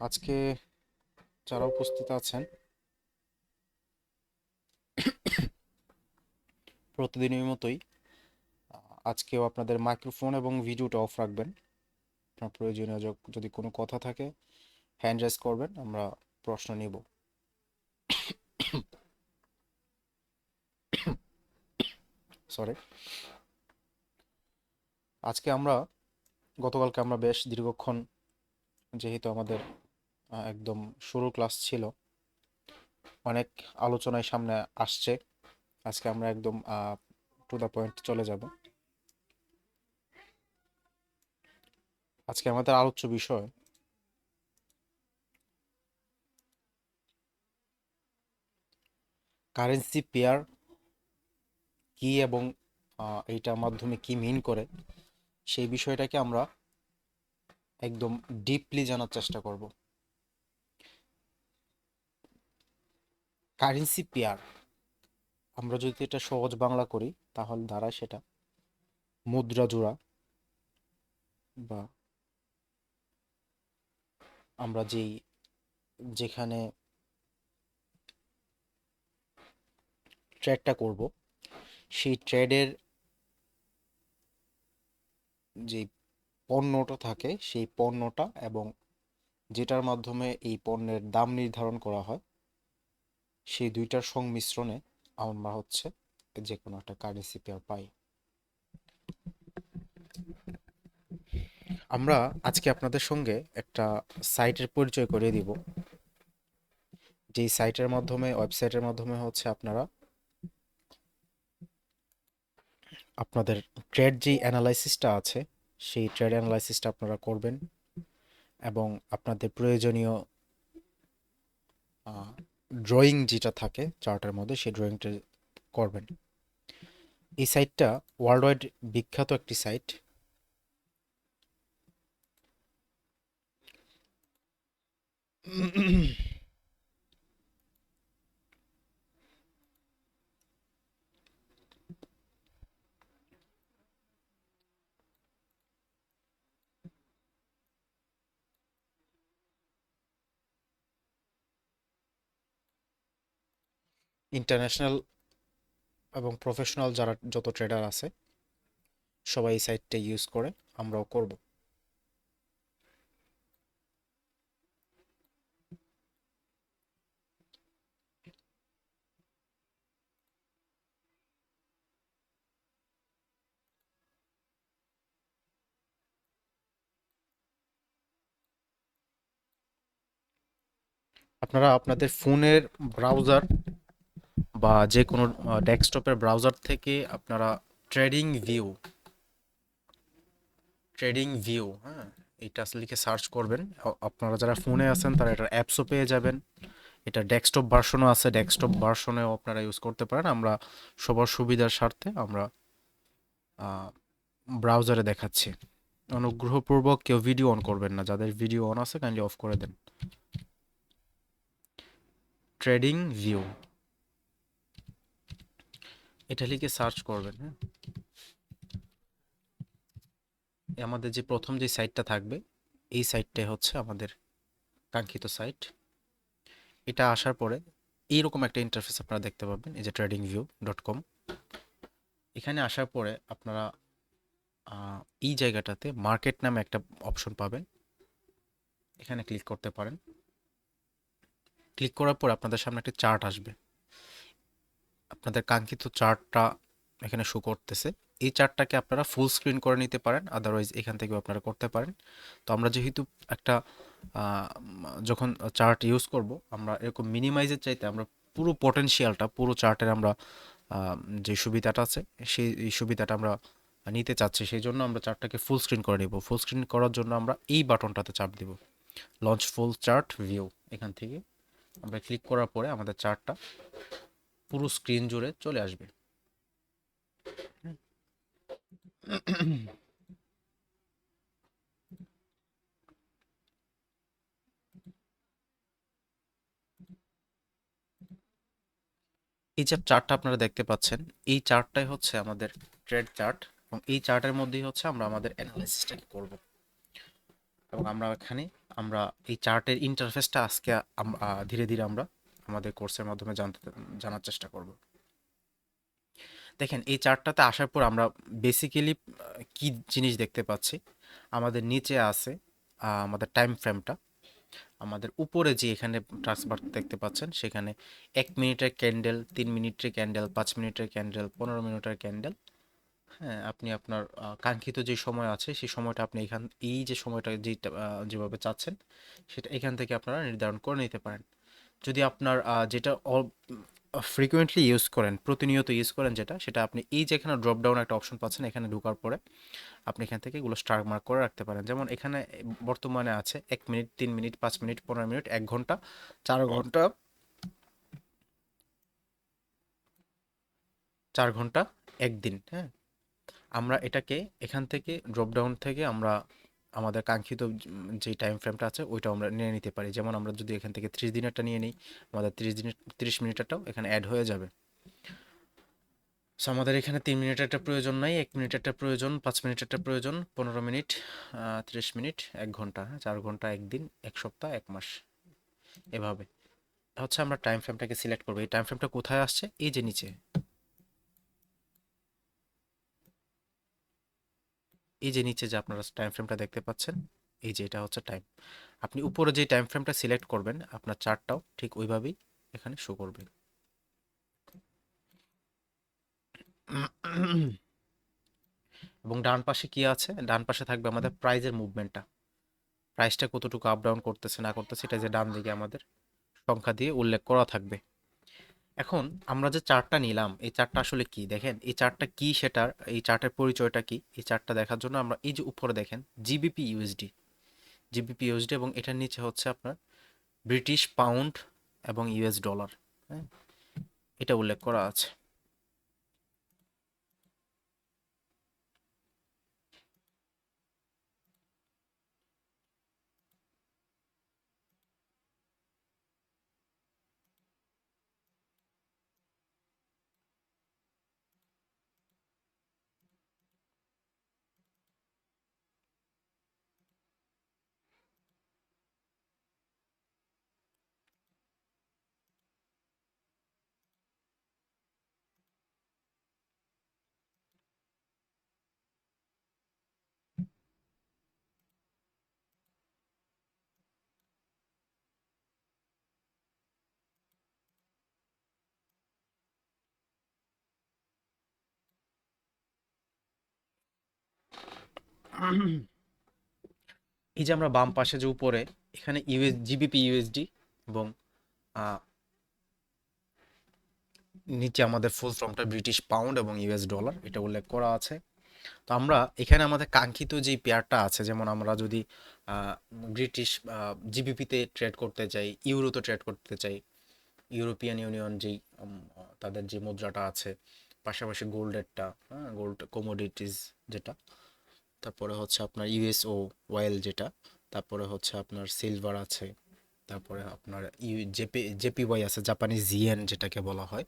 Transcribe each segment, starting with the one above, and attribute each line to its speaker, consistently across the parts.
Speaker 1: আজকে যারা উপস্থিত আছেন প্রতিদিনের মতোই আজকেও আপনাদের মাইক্রোফোন এবং ভিডিওটা অফ রাখবেন। আপনার প্রয়োজনীয় যদি কোনো কথা থাকে হ্যান্ড রেজ করবেন, আমরা প্রশ্ন নিব। সরি। আজকে গতকালকে আমরা বেশ দীর্ঘক্ষণ, যেহেতু আমাদের একদম শুরু ক্লাস ছিল, অনেক আলোচনায় সামনে আসছে। আজকে আমরা একদম টু দ্য পয়েন্ট চলে যাব। আজকে আমাদের আলোচ্য বিষয় কারেন্সি পেয়ার কি এবং এইটার মাধ্যমে কি মিন করে, সেই বিষয়টাকে আমরা একদম ডিপলি জানার চেষ্টা করব। কারেন্সি পেয়ার, আমরা যদি এটা সহজ বাংলা করি তাহলে দাঁড়ায় সেটা মুদ্রা জোড়া, বা আমরা যেখানে ট্রেডটা করব সেই ট্রেডের যে পণ্যটা থাকে সেই পণ্যটা এবং যেটার মাধ্যমে এই পণ্যের দাম নির্ধারণ করা হয়, সেই দুইটার সংমিশ্রণে আমরা যে কোনো একটা কারেন্সি পেয়ার পাই। আমরা আজকে আপনাদের সঙ্গে একটা সাইটের পরিচয় করিয়ে দিব, যেই ওয়েবসাইটের মাধ্যমে আপনারা আপনাদের ট্রেড যে অ্যানালাইসিসটা আছে সেই ট্রেড অ্যানালাইসিসটা আপনারা করবেন এবং আপনাদের প্রয়োজনীয় ড্রয়িং যেটা থাকে চার্টের মধ্যে সেই ড্রয়িংটা করবেন। এই সাইটটা ওয়ার্ল্ড ওয়াইড বিখ্যাত একটি সাইট। ইন্টারন্যাশনাল এবং প্রফেশনাল যারা যত ট্রেডার আছে সবাই এই সাইটটা ইউজ করে, আমরাও করব। আপনারা আপনাদের ফোনের ব্রাউজার বা যে কোনো ডেস্কটপের ব্রাউজার থেকে আপনারা ট্রেডিং ভিউ ট্রেডিং ভিউ হ্যাঁ, এটা লিখে সার্চ করবেন। আপনারা যারা ফোনে আছেন তারা এটার অ্যাপসও পেয়ে যাবেন। এটা ডেস্কটপ ভার্সনও আছে, ডেস্কটপ ভার্সনেও আপনারা ইউজ করতে পারেন। আমরা সবার সুবিধার স্বার্থে আমরা ব্রাউজারে দেখাচ্ছি। অনুগ্রহপূর্বক কেউ ভিডিও অন করবেন না, যাদের ভিডিও অন আছে কাইন্ডলি অফ করে দেন। ট্রেডিং ভিউ এটা লিখে সার্চ করবেন। হ্যাঁ, আমাদের যে প্রথম যে সাইটটা থাকবে এই সাইটটাই আমাদের কাঙ্ক্ষিত সাইট। এটা আসার পরে এইরকম একটা ইন্টারফেস আপনারা দেখতে পাবেন, এই যে tradingview.com। এখানে আসার পরে আপনারা এই জায়গাটাতে মার্কেট নামে একটা অপশন পাবেন, এখানে ক্লিক করতে পারেন। ক্লিক করার পর আপনাদের সামনে একটা চার্ট আসবে, আপনাদের কাঙ্ক্ষিত চার্টটা এখানে শো করতেছে। এই চার্টটাকে আপনারা ফুল স্ক্রিন করে নিতে পারেন, আদারওয়াইজ এখান থেকেও আপনারা করতে পারেন। তো আমরা যেহেতু একটা যখন চার্ট ইউজ করব, আমরা এরকম মিনিমাইজের চাইতে আমরা পুরো পটেনশিয়ালটা, পুরো চার্টের আমরা যে সুবিধাটা আছে সেই সুবিধাটা আমরা নিতে চাচ্ছি। সেই জন্য আমরা চার্টটাকে ফুল স্ক্রিন করে নেব। ফুল স্ক্রিন করার জন্য আমরা এই বাটনটাতে চাপ দিব, লঞ্চ ফুল চার্ট ভিউ। এখান থেকে আমরা ক্লিক করার পরে আমাদের চার্টটা পুরো স্ক্রিন জুড়ে চলে আসবে। এই যে চার্টটা আপনারা দেখতে পাচ্ছেন, এই চার্টটাই আমাদের ট্রেড চার্ট, এবং এই চার্টের মধ্যেই আমরা আমাদের অ্যানালাইসিসটা করব। এবং আমরা এখানে আমরা এই চার্টের ইন্টারফেসটা আজকে ধীরে ধীরে আমরা আমাদের কোর্সের মাধ্যমে জানার চেষ্টা করব। দেখেন এই চার্টটাতে আসার পর আমরা বেসিক্যালি কি জিনিস দেখতে পাচ্ছি, আমাদের নিচে আছে আমাদের টাইম ফ্রেমটা, আমাদের উপরে যে এখানে ট্রান্সবার দেখতে পাচ্ছেন সেখানে 1 মিনিটের ক্যান্ডেল, 3 মিনিটের ক্যান্ডেল, 5 মিনিটের ক্যান্ডেল, 15 মিনিটের ক্যান্ডেল। হ্যাঁ, আপনি আপনার কাঙ্ক্ষিত যে সময় আছে সেই সময়টা আপনি এই যে সময়টা যেভাবে চাচ্ছেন সেটা এখান থেকে আপনারা নির্ধারণ করে নিতে পারেন। যদি আপনার যেটা ফ্রিকোয়েন্টলি ইউজ করেন, প্রতিনিয়ত ইউজ করেন যেটা, সেটা আপনি এই যে এখানে ড্রপ ডাউন একটা অপশন পাচ্ছেন, এখানে ঢোকার পরে আপনি এখান থেকে এগুলো স্টার মার্ক করে রাখতে পারেন। যেমন এখানে বর্তমানে আছে 1 মিনিট, 3 মিনিট, 5 মিনিট, 15 মিনিট, 1 ঘন্টা, 4 ঘন্টা, 4 ঘন্টা, একদিন। হ্যাঁ, আমরা এটাকে এখান থেকে ড্রপ ডাউন থেকে আমরা আমাদের কাঙ্ক্ষিত যে টাইম ফ্রেমটা আছে ওইটা আমরা নিয়ে নিতে পারি। যেমন আমরা যদি এখান থেকে 30 দিনেরটা নিয়ে নিই, আমাদের 30 মিনিটেরটাও এখানে অ্যাড হয়ে যাবে। সো আমাদের এখানে 3 মিনিটেরটা প্রয়োজন নাই, 1 মিনিটেরটা প্রয়োজন, 5 মিনিটেরটা প্রয়োজন, 15 মিনিট, 30 মিনিট, 1 ঘন্টা, 4 ঘন্টা, একদিন, 1 সপ্তাহ, 1 মাস, এভাবে হচ্ছে আমরা টাইম ফ্রেমটাকে সিলেক্ট করবো। এই টাইম ফ্রেমটা কোথায় আসছে? এই যে নিচে, এই যে নিচে যে আপনারা টাইম ফ্রেমটা দেখতে পাচ্ছেন, এই যে এটা হচ্ছে টাইম। আপনি উপরে যে টাইম ফ্রেমটা সিলেক্ট করবেন আপনার চার্টটাও ঠিক ওইভাবেই এখানে শো করবে। এবং ডান পাশে কি আছে? ডান পাশে থাকবে আমাদের প্রাইজের মুভমেন্টটা, প্রাইসটা কতটুকু আপ ডাউন করতেছে না করতেছে, এটা যে ডান দিকে আমাদের সংখ্যা দিয়ে উল্লেখ করা থাকবে। এখন আমরা যে চার্টটা নিলাম, এই চার্টটা আসলে কি দেখেন, এই চার্টটা কি সেটার, এই চার্টের পরিচয়টা কি, এই চার্টটা দেখার জন্য আমরা এই যে উপরে দেখেন জিবিপি ইউএসডি, জিবিপি ইউএসডি, এবং এটার নিচে হচ্ছে আপনার ব্রিটিশ পাউন্ড এবং ইউএস ডলার। হ্যাঁ, এটা উল্লেখ করা আছে। এই যে আমরা বাম পাশে যে উপরে এখানে জিবিপি ইউএসডি এবং আহ, নিচে আমাদের ফুল ফর্মটা ব্রিটিশ পাউন্ড এবং ইউএস ডলার, এটা উল্লেখ করা আছে। তো আমরা এখানে আমাদের কাঙ্ক্ষিত যে পেয়ারটা আছে, যেমন আমরা যদি ব্রিটিশ জিবিপিতে ট্রেড করতে চাই, ইউরোতে ট্রেড করতে চাই, ইউরোপিয়ান ইউনিয়ন যেই তাদের যে মুদ্রাটা আছে, পাশাপাশি গোল্ডেরটা, হ্যাঁ, গোল্ড কমোডিটিস যেটা, তারপরে হচ্ছে আপনার ইউএসও ওয়েল যেটা, তারপরে হচ্ছে আপনার সিলভার আছে, তারপরে আপনার জেপিওয়াই আছে, জাপানিজ ইয়েন যেটাকে বলা হয়।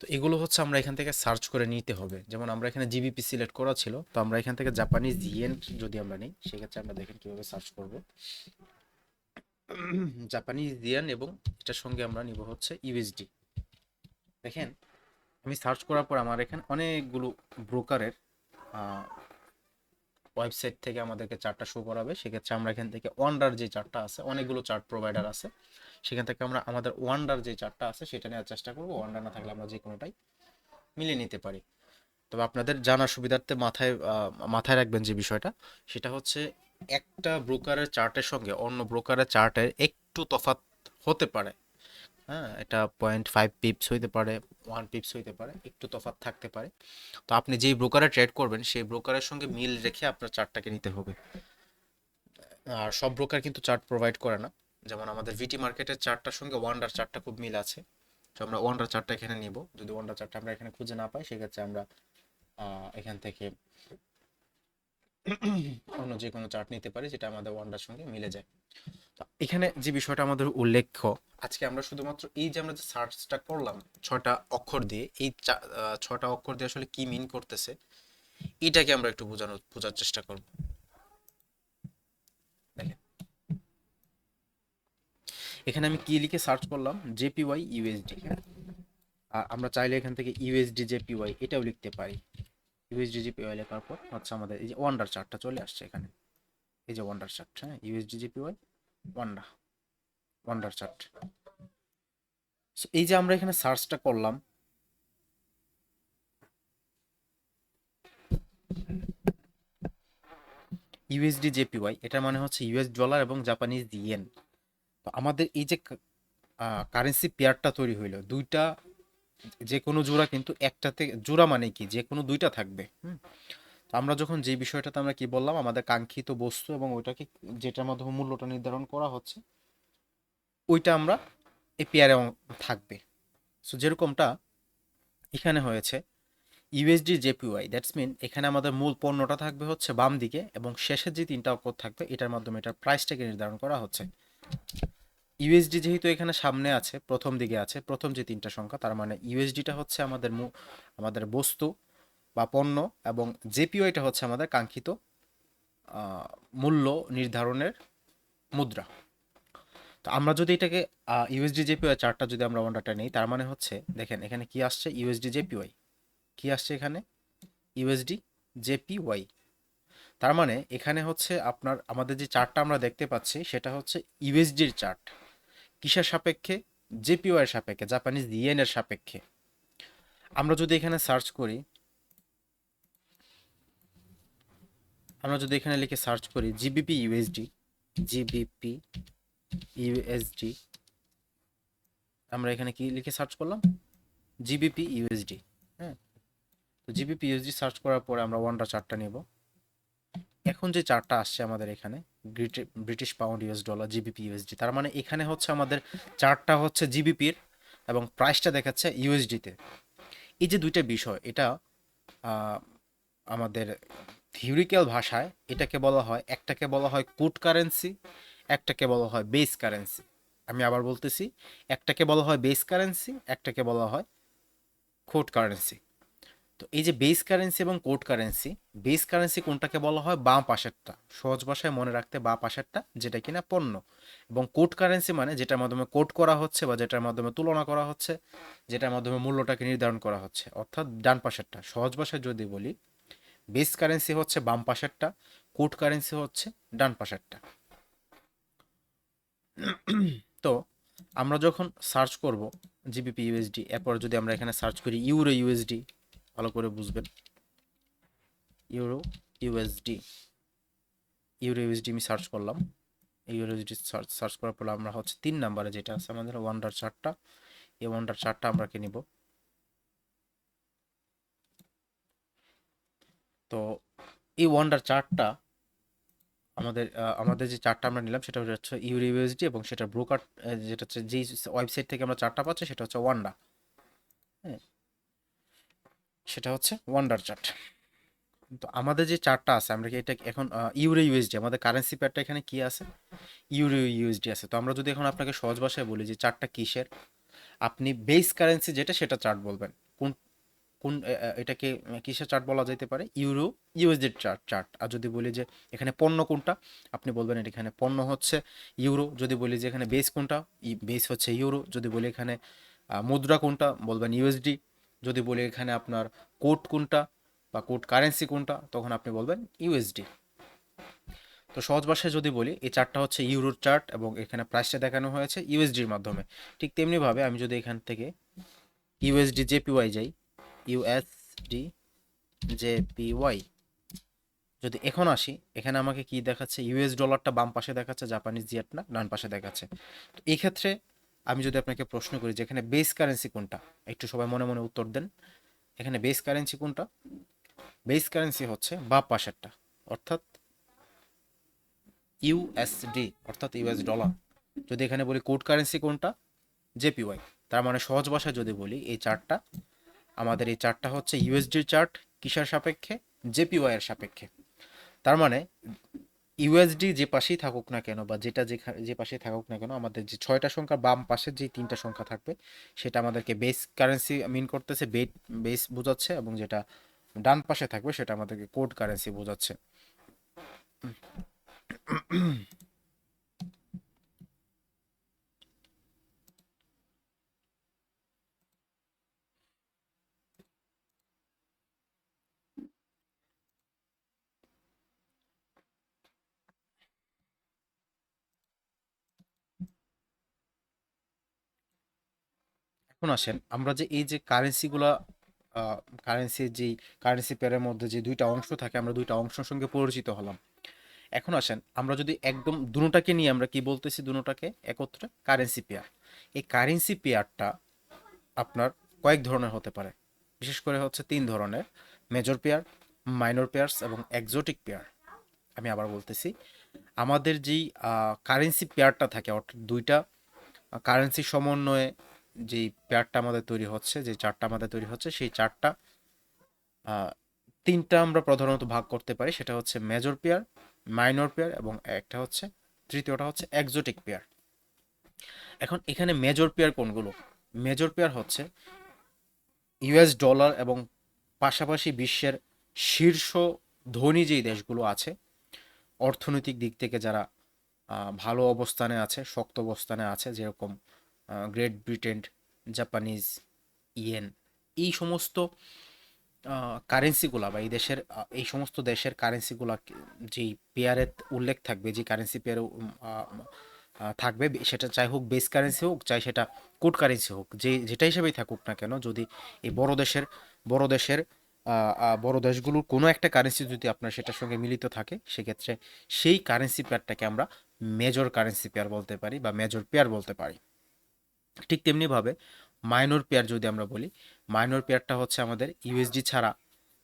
Speaker 1: তো এগুলো হচ্ছে আমরা এখান থেকে সার্চ করে নিতে হবে। যেমন আমরা এখানে জিবিপি সিলেক্ট করা ছিল, তো আমরা এখান থেকে জাপানিজ ইয়েন যদি আমরা নিই, সেক্ষেত্রে আমরা দেখেন কিভাবে সার্চ করব। জাপানিজ ইয়েন, এবং এটার সঙ্গে আমরা নিব হচ্ছে ইউএসডি। দেখেন আমি সার্চ করার পর আমার এখানে অনেকগুলো ব্রোকারের ওয়েবসাইট থেকে আমাদেরকে চার্টটা শো করাবে। সেক্ষেত্রে আমরা এখান থেকে ওয়ান্ডার যে চার্টটা আছে, অনেকগুলো চার্ট প্রোভাইডার আছে, সেখান থেকে আমরা আমাদের ওয়ান্ডার যে চার্টটা আছে সেটা নেওয়ার চেষ্টা করবো। ওয়ান্ডার না থাকলে আমরা যে কোনোটাই মিলিয়ে নিতে পারি। তবে আপনাদের জানার সুবিধার্থে মাথায় রাখবেন যে বিষয়টা, সেটা হচ্ছে একটা ব্রোকারের চার্টের সঙ্গে অন্য ব্রোকারের চার্টের একটু তফাৎ হতে পারে। হ্যাঁ, এটা 0.5 পিপস হইতে পারে, 1 পিপস হইতে পারে, একটু তফাৎ থাকতে পারে। তো আপনি যেই ব্রোকারে ট্রেড করবেন সেই ব্রোকারের সঙ্গে মিল রেখে আপনার চার্টটাকে নিতে হবে। আর সব ব্রোকার কিন্তু চার্ট প্রোভাইড করে না। যেমন আমাদের ভিটি মার্কেটের চার্টটার সঙ্গে ওয়ান্ডার চার্টটা খুব মিল আছে। তো আমরা ওয়ান্ডার চার্টটা এখানে নিব। যদি ওয়ান্ডার চার্টটা আমরা এখানে খুঁজে না পাই, সেক্ষেত্রে আমরা এখান থেকে অন্য যে কোনো চার্ট নিতে পারি যেটা আমাদের ওয়ান্ডার সঙ্গে মিলে যায়। তো এখানে যে বিষয়টা আমাদের উল্লেখ্য, আজকে আমরা শুধুমাত্র এই যে আমরা যে সার্চটা করলাম 6টা অক্ষর দিয়ে, এই 6টা অক্ষর দিয়ে আসলে কি মিন করতেছে এটাকে আমরা একটু বোঝার চেষ্টা করব। দেখেন এখানে আমি কি লিখে সার্চ করলাম, জেপিওয়াই ইউএসডি। আর আমরা চাইলে এখান থেকে ইউএসডি জেপিওয়াই এটাও লিখতে পারি। ইউএসডি জেপিওয়াই লেখার পর হচ্ছে আমাদের এই যে ওয়ান্ডার চার্টটা চলে আসছে এখানে, এই যে ওয়ান্ডার চার্ট, হ্যাঁ, USD JPY wonder wonder chart. এই যে আমরা এখানে সার্চটা করলাম, ইউএসডি জেপিওয়াই, এটার মানে হচ্ছে ইউএস ডলার এবং জাপানিজ ইয়েন। তো আমাদের এই যে কারেন্সি পেয়ারটা তৈরি হইলো, দুইটা যে কোনো জোড়া কিন্তু একটাতে, জোড়া মানে কি, যে কোনো দুইটা থাকবে। তো আমরা যখন যে বিষয়টাতে আমরা কি বললাম, আমাদের কাঙ্ক্ষিত বস্তু এবং ওইটাকে যেটার মাধ্যমে মূল্যটা নির্ধারণ করা হচ্ছে, ওইটা আমরা এই পেয়ারে থাকবে। সো যেরকমটা এখানে হয়েছে ইউএসডি জেপিওয়াই, দ্যাটস মিন এখানে আমাদের মূল পণ্যটা থাকবে হচ্ছে বাম দিকে, এবং শেষের যে তিনটা অক্ষর থাকবে এটার মাধ্যমে এটার প্রাইসটাকে নির্ধারণ করা হচ্ছে। ইউএসডি যেহেতু এখানে সামনে আছে, প্রথম দিকে আছে, প্রথম যে তিনটা সংখ্যা, তার মানে ইউএসডিটা হচ্ছে আমাদের আমাদের বস্তু বা পণ্য, এবং জেপিওয়াইটা হচ্ছে আমাদের কাঙ্ক্ষিত মূল্য নির্ধারণের মুদ্রা। তো আমরা যদি এটাকে ইউএসডি জেপিওয়াই চার্টটা যদি আমরা ওয়ান্ডারটা নেই, তার মানে হচ্ছে দেখেন এখানে কি আসছে, ইউএসডি জেপিওয়াই কি আসছে এখানে, ইউএসডি জেপিওয়াই। তার মানে এখানে হচ্ছে আপনার আমাদের যে চার্টটা আমরা দেখতে পাচ্ছি সেটা হচ্ছে ইউএসডির চার্ট। কিসের সাপেক্ষে, জেপিওয়াই এর সাপেক্ষে, জাপানিজ ইয়েনের সাপেক্ষে। আমরা যদি এখানে সার্চ করি, আমরা যদি এখানে লিখে সার্চ করি জিবিপি ইউএসডি, জিবিপি ইউএসডি, আমরা এখানে কি লিখে সার্চ করলাম, জিবিপি ইউএসডি। হ্যাঁ, তো জিবিপি ইউএসডি সার্চ করার পরে আমরা ওয়ান্ডার চার্টটা নেব। এখন যে চার্টটা আসছে আমাদের এখানে, British pound US dollar GBP USD, তার মানে এখানে হচ্ছে আমাদের চার্টটা হচ্ছে জিবিপির এবং প্রাইসটা দেখাচ্ছে ইউএসডিতে। এই যে দুইটা বিষয়, এটা আমাদের থিওরিক্যাল ভাষায় এটাকে বলা হয়, একটাকে বলা হয় কোড কারেন্সি, একটাকে বলা হয় বেস কারেন্সি। আমি আবার বলতেছি, একটাকে বলা হয় বেস কারেন্সি, একটাকে বলা হয় কোড কারেন্সি। তো এই যে বেস কারেন্সি এবং কোড কারেন্সি, বেস কারেন্সি কোনটাকে বলা হয়, বাঁ পাশেরটা, সহজ ভাষায় মনে রাখতে বাঁ পাশেরটা, যেটা কিনা পণ্য। এবং কোড কারেন্সি মানে যেটার মাধ্যমে কোড করা হচ্ছে বা যেটার মাধ্যমে তুলনা করা হচ্ছে, যেটার মাধ্যমে মূল্যটাকে নির্ধারণ করা হচ্ছে, অর্থাৎ ডান পাশেরটা। সহজ ভাষায় যদি বলি, বেস কারেন্সি হচ্ছে বাম পাশেরটা, কোড কারেন্সি হচ্ছে ডান পাশেরটা। তো আমরা যখন সার্চ করব জিবিপি ইউএসডি, এরপর যদি আমরা এখানে সার্চ করি ইউরো ইউএসডি, ভালো করে বুঝবেন, ইউরো ইউএসডি, ইউরো ইউএসডি আমি সার্চ করলাম। ইউরো ইউএসডি সার্চ করার পর আমরা হচ্ছে 3 নাম্বারে যেটা আছে আমাদের ওয়ান্ডার চার্টটা, এই ওয়ান্ডার চার্টটা আমরা কে নিব। তো এই ওয়ান্ডার চার্টটা আমাদের আমাদের যে চার্টটা আমরা নিলাম সেটা হচ্ছে ইউরো ইউএসডি, এবং সেটা ব্রোকার, যেটা হচ্ছে যেই ওয়েবসাইট থেকে আমরা চার্টটা পাচ্ছি সেটা হচ্ছে ওয়ান্ডা। হ্যাঁ, সেটা হচ্ছে ওয়ান্ডার চার্ট। তো আমাদের যে চার্টটা আছে, আমরা কি এটা এখন ইউরো ইউএসডি, আমাদের কারেন্সি পেয়ারটা এখানে কি আছে, ইউরো ইউএসডি আছে। তো আমরা যদি এখন আপনাকে সহজ ভাষায় বলি যে চার্টটা কিসের, আপনি বেস কারেন্সি যেটা সেটা চার্ট বলবেন। কোন কোন এটাকে কিসের চার্ট বলা যেতে পারে, ইউরো ইউএসডির চার্ট। আর যদি বলি যে এখানে পণ্য কোনটা, আপনি বলবেন এটা এখানে পণ্য হচ্ছে ইউরো। যদি বলি যে এখানে বেস কোনটা, বেস হচ্ছে ইউরো। যদি বলি এখানে মুদ্রা কোনটা, বলবেন ইউএসডি। যদি বলি এখানে আপনার কোড কোনটা বা কোড কারেন্সি কোনটা, তখন আপনি বলবেন ইউএসডি। তো সহজ ভাষায় যদি বলি, এই চার্টটা হচ্ছে ইউরোর চার্ট এবং এখানে প্রাইসটা দেখানো হয়েছে ইউএসডির মাধ্যমে। ঠিক তেমনিভাবে আমি যদি এখান থেকে ইউএসডি জেপিওয়াই যাই, ইউএসডি জেপিওয়াই যদি এখন আসি, এখানে আমাকে কি দেখাচ্ছে, ইউএস ডলারটা বাম পাশে দেখাচ্ছে, জাপানিজ ইয়েনটা ডান পাশে দেখাচ্ছে। তো এই ক্ষেত্রে আমি যদি আপনাকে প্রশ্ন করি যে এখানে বেস কারেন্সি কোনটা, একটু সবাই মনে মনে উত্তর দেন। এখানে বেস কারেন্সি কোনটা, বেস কারেন্সি হচ্ছে বাম পাশেরটা, অর্থাৎ ইউএসডি, অর্থাৎ ইউএস ডলার। যদি এখানে বলি কোড কারেন্সি কোনটা, জেপিওয়াই। তার মানে সহজ ভাষায় যদি বলি, এই চার্টটা, আমাদের এই চার্টটা হচ্ছে ইউএসডির চার্ট, কিসের সাপেক্ষে, জেপিওয়াই এর সাপেক্ষে। তার মানে ইউএসডি যে পাশেই থাকুক না কেন, বা যেটা যে পাশেই থাকুক না কেন, আমাদের যে 6টা সংখ্যা বাম পাশের যে 3টা সংখ্যা থাকবে, সেটা আমাদেরকে বেস কারেন্সি মিন করতেছে, বেস বোঝাচ্ছে, এবং যেটা ডান পাশে থাকবে সেটা আমাদেরকে কোড কারেন্সি বোঝাচ্ছে। এখন আসেন আমরা যে এই যে কারেন্সিগুলা কারেন্সির যেই কারেন্সি পেয়ারের মধ্যে যে দুইটা অংশ থাকে, আমরা দুইটা অংশের সঙ্গে পরিচিত হলাম। এখন আসেন আমরা যদি একদম দুটোটাকে নিয়ে আমরা কি বলতেছি, দুটোটাকে একত্রে কারেন্সি পেয়ার। এই কারেন্সি পেয়ারটা আপনার কয়েক ধরনের হতে পারে, বিশেষ করে হচ্ছে তিন ধরনের: মেজর পেয়ার, মাইনর পেয়ার্স এবং এক্সোটিক পেয়ার। আমি আবার বলতেছি, আমাদের যেই কারেন্সি পেয়ারটা থাকে, অর্থাৎ দুইটা কারেন্সি সমন্বয়ে যেই পেয়ারটা আমাদের তৈরি হচ্ছে, যে চার্টটা আমাদের তৈরি হচ্ছে, সেই চার্টটা তিনটা আমরা প্রধানত ভাগ করতে পারি। সেটা হচ্ছে মেজর পেয়ার, মাইনর পেয়ার এবং একটা হচ্ছে তৃতীয়টা হচ্ছে এক্সোটিক পেয়ার। এখন এখানে মেজর পেয়ার কোনগুলো? মেজর পেয়ার হচ্ছে ইউএস ডলার এবং পাশাপাশি বিশ্বের শীর্ষ ধনী যেই দেশগুলো আছে, অর্থনৈতিক দিক থেকে যারা ভালো অবস্থানে আছে, শক্ত অবস্থানে আছে, যেরকম গ্রেট ব্রিটেন, জাপানিজ ইয়েন, এই সমস্ত কারেন্সিগুলা বা এই দেশের এই সমস্ত দেশের কারেন্সিগুলা যেই পেয়ারে উল্লেখ থাকবে, যে কারেন্সি পেয়ারে থাকবে, সেটা চাই হোক বেস কারেন্সি হোক, চাই সেটা কোড কারেন্সি হোক, যেটা হিসেবেই থাকুক না কেন, যদি এই বড় দেশের বড় দেশগুলোর কোনো একটা কারেন্সি যদি আপনার সেটার সঙ্গে মিলিত থাকে, সেক্ষেত্রে সেই কারেন্সি পেয়ারটাকে আমরা মেজর কারেন্সি পেয়ার বলতে পারি বা মেজর পেয়ার বলতে পারি। ঠিক তেমনিভাবে মাইনর পেয়ার যদি আমরা বলি, মাইনর পেয়ারটা হচ্ছে আমাদের ইউএসডি ছাড়া,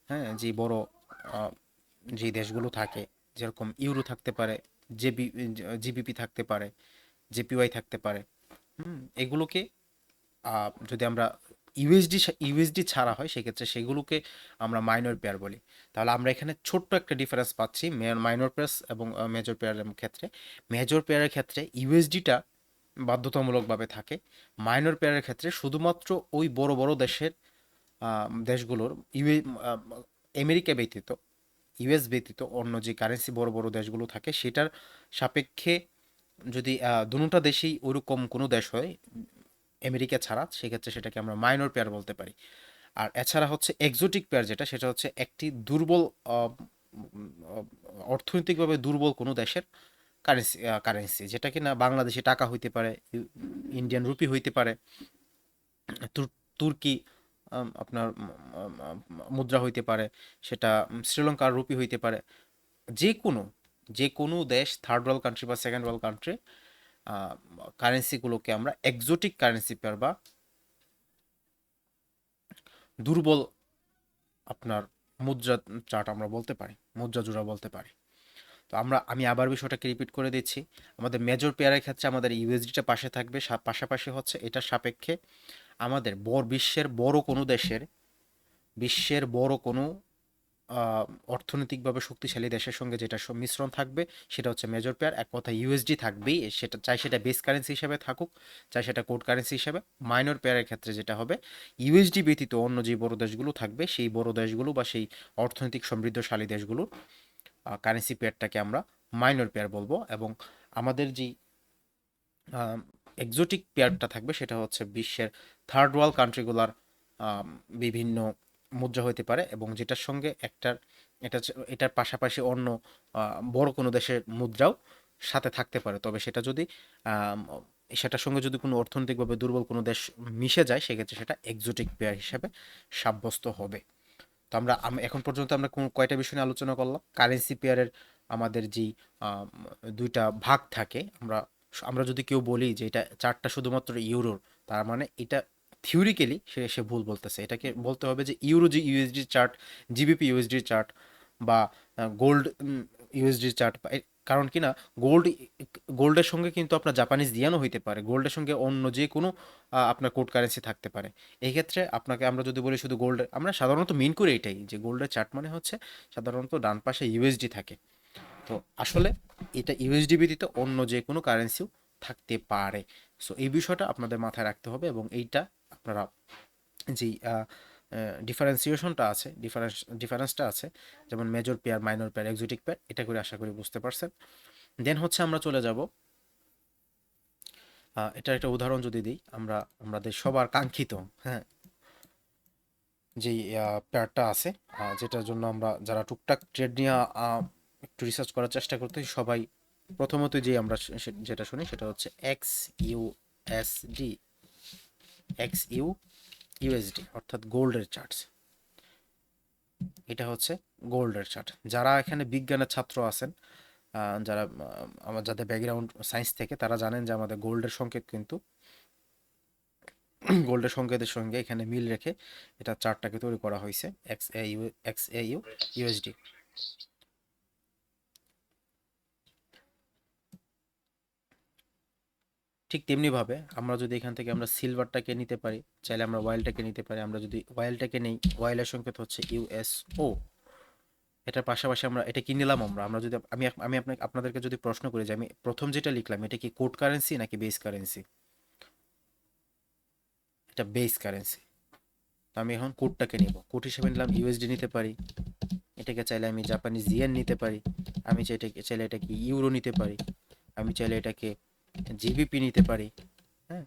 Speaker 1: হ্যাঁ, যে বড় আহ, যে দেশগুলো থাকে, যেরকম ইউরো থাকতে পারে, জেবি জিবিপি থাকতে পারে, জেপিওয়াই থাকতে পারে, এগুলোকে যদি আমরা ইউএসডি ছাড়া হয়, সেক্ষেত্রে সেগুলোকে আমরা মাইনর পেয়ার বলি। তাহলে আমরা এখানে ছোট্ট একটা ডিফারেন্স পাচ্ছি মাইনর পেয়ার এবং মেজর পেয়ারের ক্ষেত্রে। মেজর পেয়ারের ক্ষেত্রে ইউএসডিটা বাধ্যতামূলকভাবে থাকে। মাইনর পেয়ারের ক্ষেত্রে শুধুমাত্র ওই বড় বড় দেশগুলোর আমেরিকা ব্যতীত, ইউএস ব্যতীত অন্য যে কারেন্সি বড় বড় দেশগুলো থাকে, সেটার সাপেক্ষে যদি দুটা দেশেই ওরকম কোনো দেশ হয় আমেরিকা ছাড়া, সেক্ষেত্রে সেটাকে আমরা মাইনর পেয়ার বলতে পারি। আর এছাড়া হচ্ছে এক্সোটিক পেয়ার, যেটা সেটা হচ্ছে একটি দুর্বল অর্থনৈতিকভাবে দুর্বল কোনো দেশের কারেন্সি, যেটা কিনা বাংলাদেশি টাকা হইতে পারে, ইন্ডিয়ান রুপি হইতে পারে, তুর্কি আপনার মুদ্রা হইতে পারে, সেটা শ্রীলঙ্কার রুপি হইতে পারে। যে কোনো যে কোনো দেশ, থার্ড ওয়ার্ল্ড কান্ট্রি বা সেকেন্ড ওয়ার্ল্ড কান্ট্রি, কারেন্সিগুলোকে আমরা এক্সোটিক কারেন্সি পেয়ার বা দুর্বল আপনার মুদ্রা চার্ট আমরা বলতে পারি, মুদ্রা জোড়া বলতে পারি। তো আমি আবার বিষয়টাকে রিপিট করে দিচ্ছি। আমাদের মেজর পেয়ারের ক্ষেত্রে আমাদের ইউএসডিটা পাশে থাকবে, পাশাপাশি হচ্ছে এটার সাপেক্ষে আমাদের বিশ্বের বড় কোনো অর্থনৈতিকভাবে শক্তিশালী দেশের সঙ্গে যেটা মিশ্রণ থাকবে, সেটা হচ্ছে মেজর পেয়ার। এক কথা ইউএসডি থাকবেই, সেটা চাই সেটা বেস কারেন্সি হিসেবে থাকুক, চাই সেটা কোড কারেন্সি হিসেবে। মাইনর পেয়ারের ক্ষেত্রে যেটা হবে, ইউএসডি ব্যতীত অন্য যে বড় দেশগুলো থাকবে, সেই বড় দেশগুলো বা সেই অর্থনৈতিক সমৃদ্ধশালী দেশগুলোর কারেন্সি পেয়ারটাকে আমরা মাইনর পেয়ার বলবো। এবং আমাদের যে এক্সোটিক পেয়ারটা থাকবে, সেটা হচ্ছে বিশ্বের থার্ড ওয়ার্ল্ড কান্ট্রিগুলার বিভিন্ন মুদ্রা হইতে পারে, এবং যেটার সঙ্গে এটার পাশাপাশি অন্য বড় কোনো দেশের মুদ্রাও সাথে থাকতে পারে। তবে সেটা যদি সেটার সঙ্গে যদি কোনো অর্থনৈতিকভাবে দুর্বল কোনো দেশ মিশে যায়, সেক্ষেত্রে সেটা এক্সোটিক পেয়ার হিসেবে সাব্যস্ত হবে। তো এখন পর্যন্ত আমরা কয়টা বিষয় নিয়ে আলোচনা করলাম? কারেন্সি পেয়ারের আমাদের যেই দুইটা ভাগ থাকে, আমরা আমরা যদি কেউ বলি যে এটা চার্টটা শুধুমাত্র ইউরোর, তার মানে এটা থিওরিক্যালি সে ভুল বলতেছে। এটাকে বলতে হবে যে ইউরো যে USD chart, GBP USD chart বা গোল্ড ইউএসডি চার্ট। কারণ কি না, গোল্ডের সঙ্গে কিন্তু আপনার জাপানিজ ইয়েনও হইতে পারে, গোল্ডের সঙ্গে অন্য যে কোনো আপনার কোড কারেন্সি থাকতে পারে। এই ক্ষেত্রে আমরা যদি বলি শুধু গোল্ড, আমরা সাধারণত মিন করি এটাই, যে গোল্ডের চার্ট মানে হচ্ছে সাধারণত ডান পাশে ইউএসডি থাকে। তো আসলে এটা ইউএসডি ব্যতীত অন্য যে কোনো কারেন্সিও থাকতে পারে। সো এই বিষয়টা আপনাদের মাথায় রাখতে হবে, এবং এইটা আপনারা যেই ডিফারেন্সিয়েশনটা আছে, ডিফারেন্সটা আছে, যেমন major pair, minor pair, exotic pair, এটা করে আশা করি বুঝতে পারছেন। দেন হচ্ছে আমরা চলে যাব, এটার একটা উদাহরণ যদি দিই, আমাদের সবার কাঙ্ক্ষিত, হ্যাঁ, যেই পেয়ারটা আছে, যেটার জন্য আমরা যারা টুকটাক ট্রেড নিয়ে একটু রিসার্চ করার চেষ্টা করতে, সবাই প্রথমত যে আমরা যেটা শুনি, সেটা হচ্ছে X USD. X U USD অর্থাৎ গোল্ডের চার্ট। এটা হচ্ছে গোল্ডের চার্ট। যারা এখানে বিজ্ঞানের ছাত্র আছেন, যারা আমার যাদের ব্যাকগ্রাউন্ড সায়েন্স থেকে, তারা জানেন যে আমাদের গোল্ডের সংকেত কিন্তু গোল্ডের সংকেতের সঙ্গে এখানে মিল রেখে এটা চার্টটাকে তৈরি করা হয়েছে, এক্স এ ইউ ইউএসডি। ঠিক তেমনিভাবে আমরা যদি এখান থেকে আমরা সিলভারটাকে নিতে পারি, চাইলে আমরা ওয়াইলটাকে নিতে পারি। আমরা যদি ওয়াইলটাকে নেই, ওয়াইলের সংকেত হচ্ছে ইউএসও। এটার পাশাপাশি আমরা এটা কি নিলাম, আমরা যদি আমি আপনাদেরকে যদি প্রশ্ন করি যে আমি প্রথম যেটা লিখলাম এটা কি কোড কারেন্সি নাকি বেস কারেন্সি? এটা বেস কারেন্সি। তো আমি এখন কোডটাকে নিব, কোড হিসেবে নিলাম ইউএসডি নিতে পারি, এটাকে চাইলে আমি জাপানিজ ইয়েন নিতে পারি, আমি চাইলে এটাকে ইউরো নিতে পারি, আমি চাইলে এটাকে জিবিপি নিতে পারি। হ্যাঁ,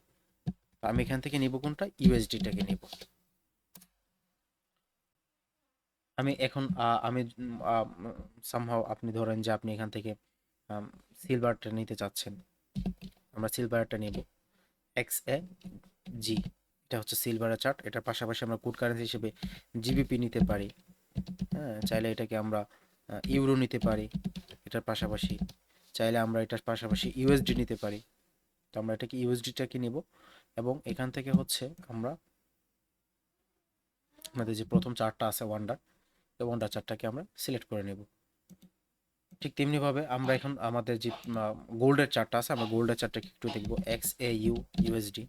Speaker 1: তো আমি এখান থেকে নিব কোনটা, ইউএসডিটাকে নিব। আমি এখন আমি সামহাও আপনি ধরেন যে আপনি এখান থেকে সিলভারটা নিতে চাচ্ছেন, আমরা সিলভারটা নিব, এক্স এ জি, এটা হচ্ছে সিলভারের চার্ট। এটার পাশাপাশি আমরা কোড কারেন্সি হিসেবে জিবিপি নিতে পারি। হ্যাঁ, চাইলে এটাকে আমরা ইউরো নিতে পারি, এটার পাশাপাশি চাইলে আমরা এটার পাশাপাশি ইউএসডি নিতে পারি। তো আমরা এটাকে ইউএসডিটাকে নিব এবং এখান থেকে হচ্ছে আমরা আমাদের যে প্রথম চার্টটা আছে ওয়ান্ডার, এই ওয়ান্ডার চার্টটাকে আমরা সিলেক্ট করে নেব। ঠিক তেমনিভাবে আমরা এখন আমাদের যে গোল্ডের চার্টটা আছে, আমরা গোল্ডের চার্টটাকে একটু দেখব, এক্স এ ইউ ইউএসডি,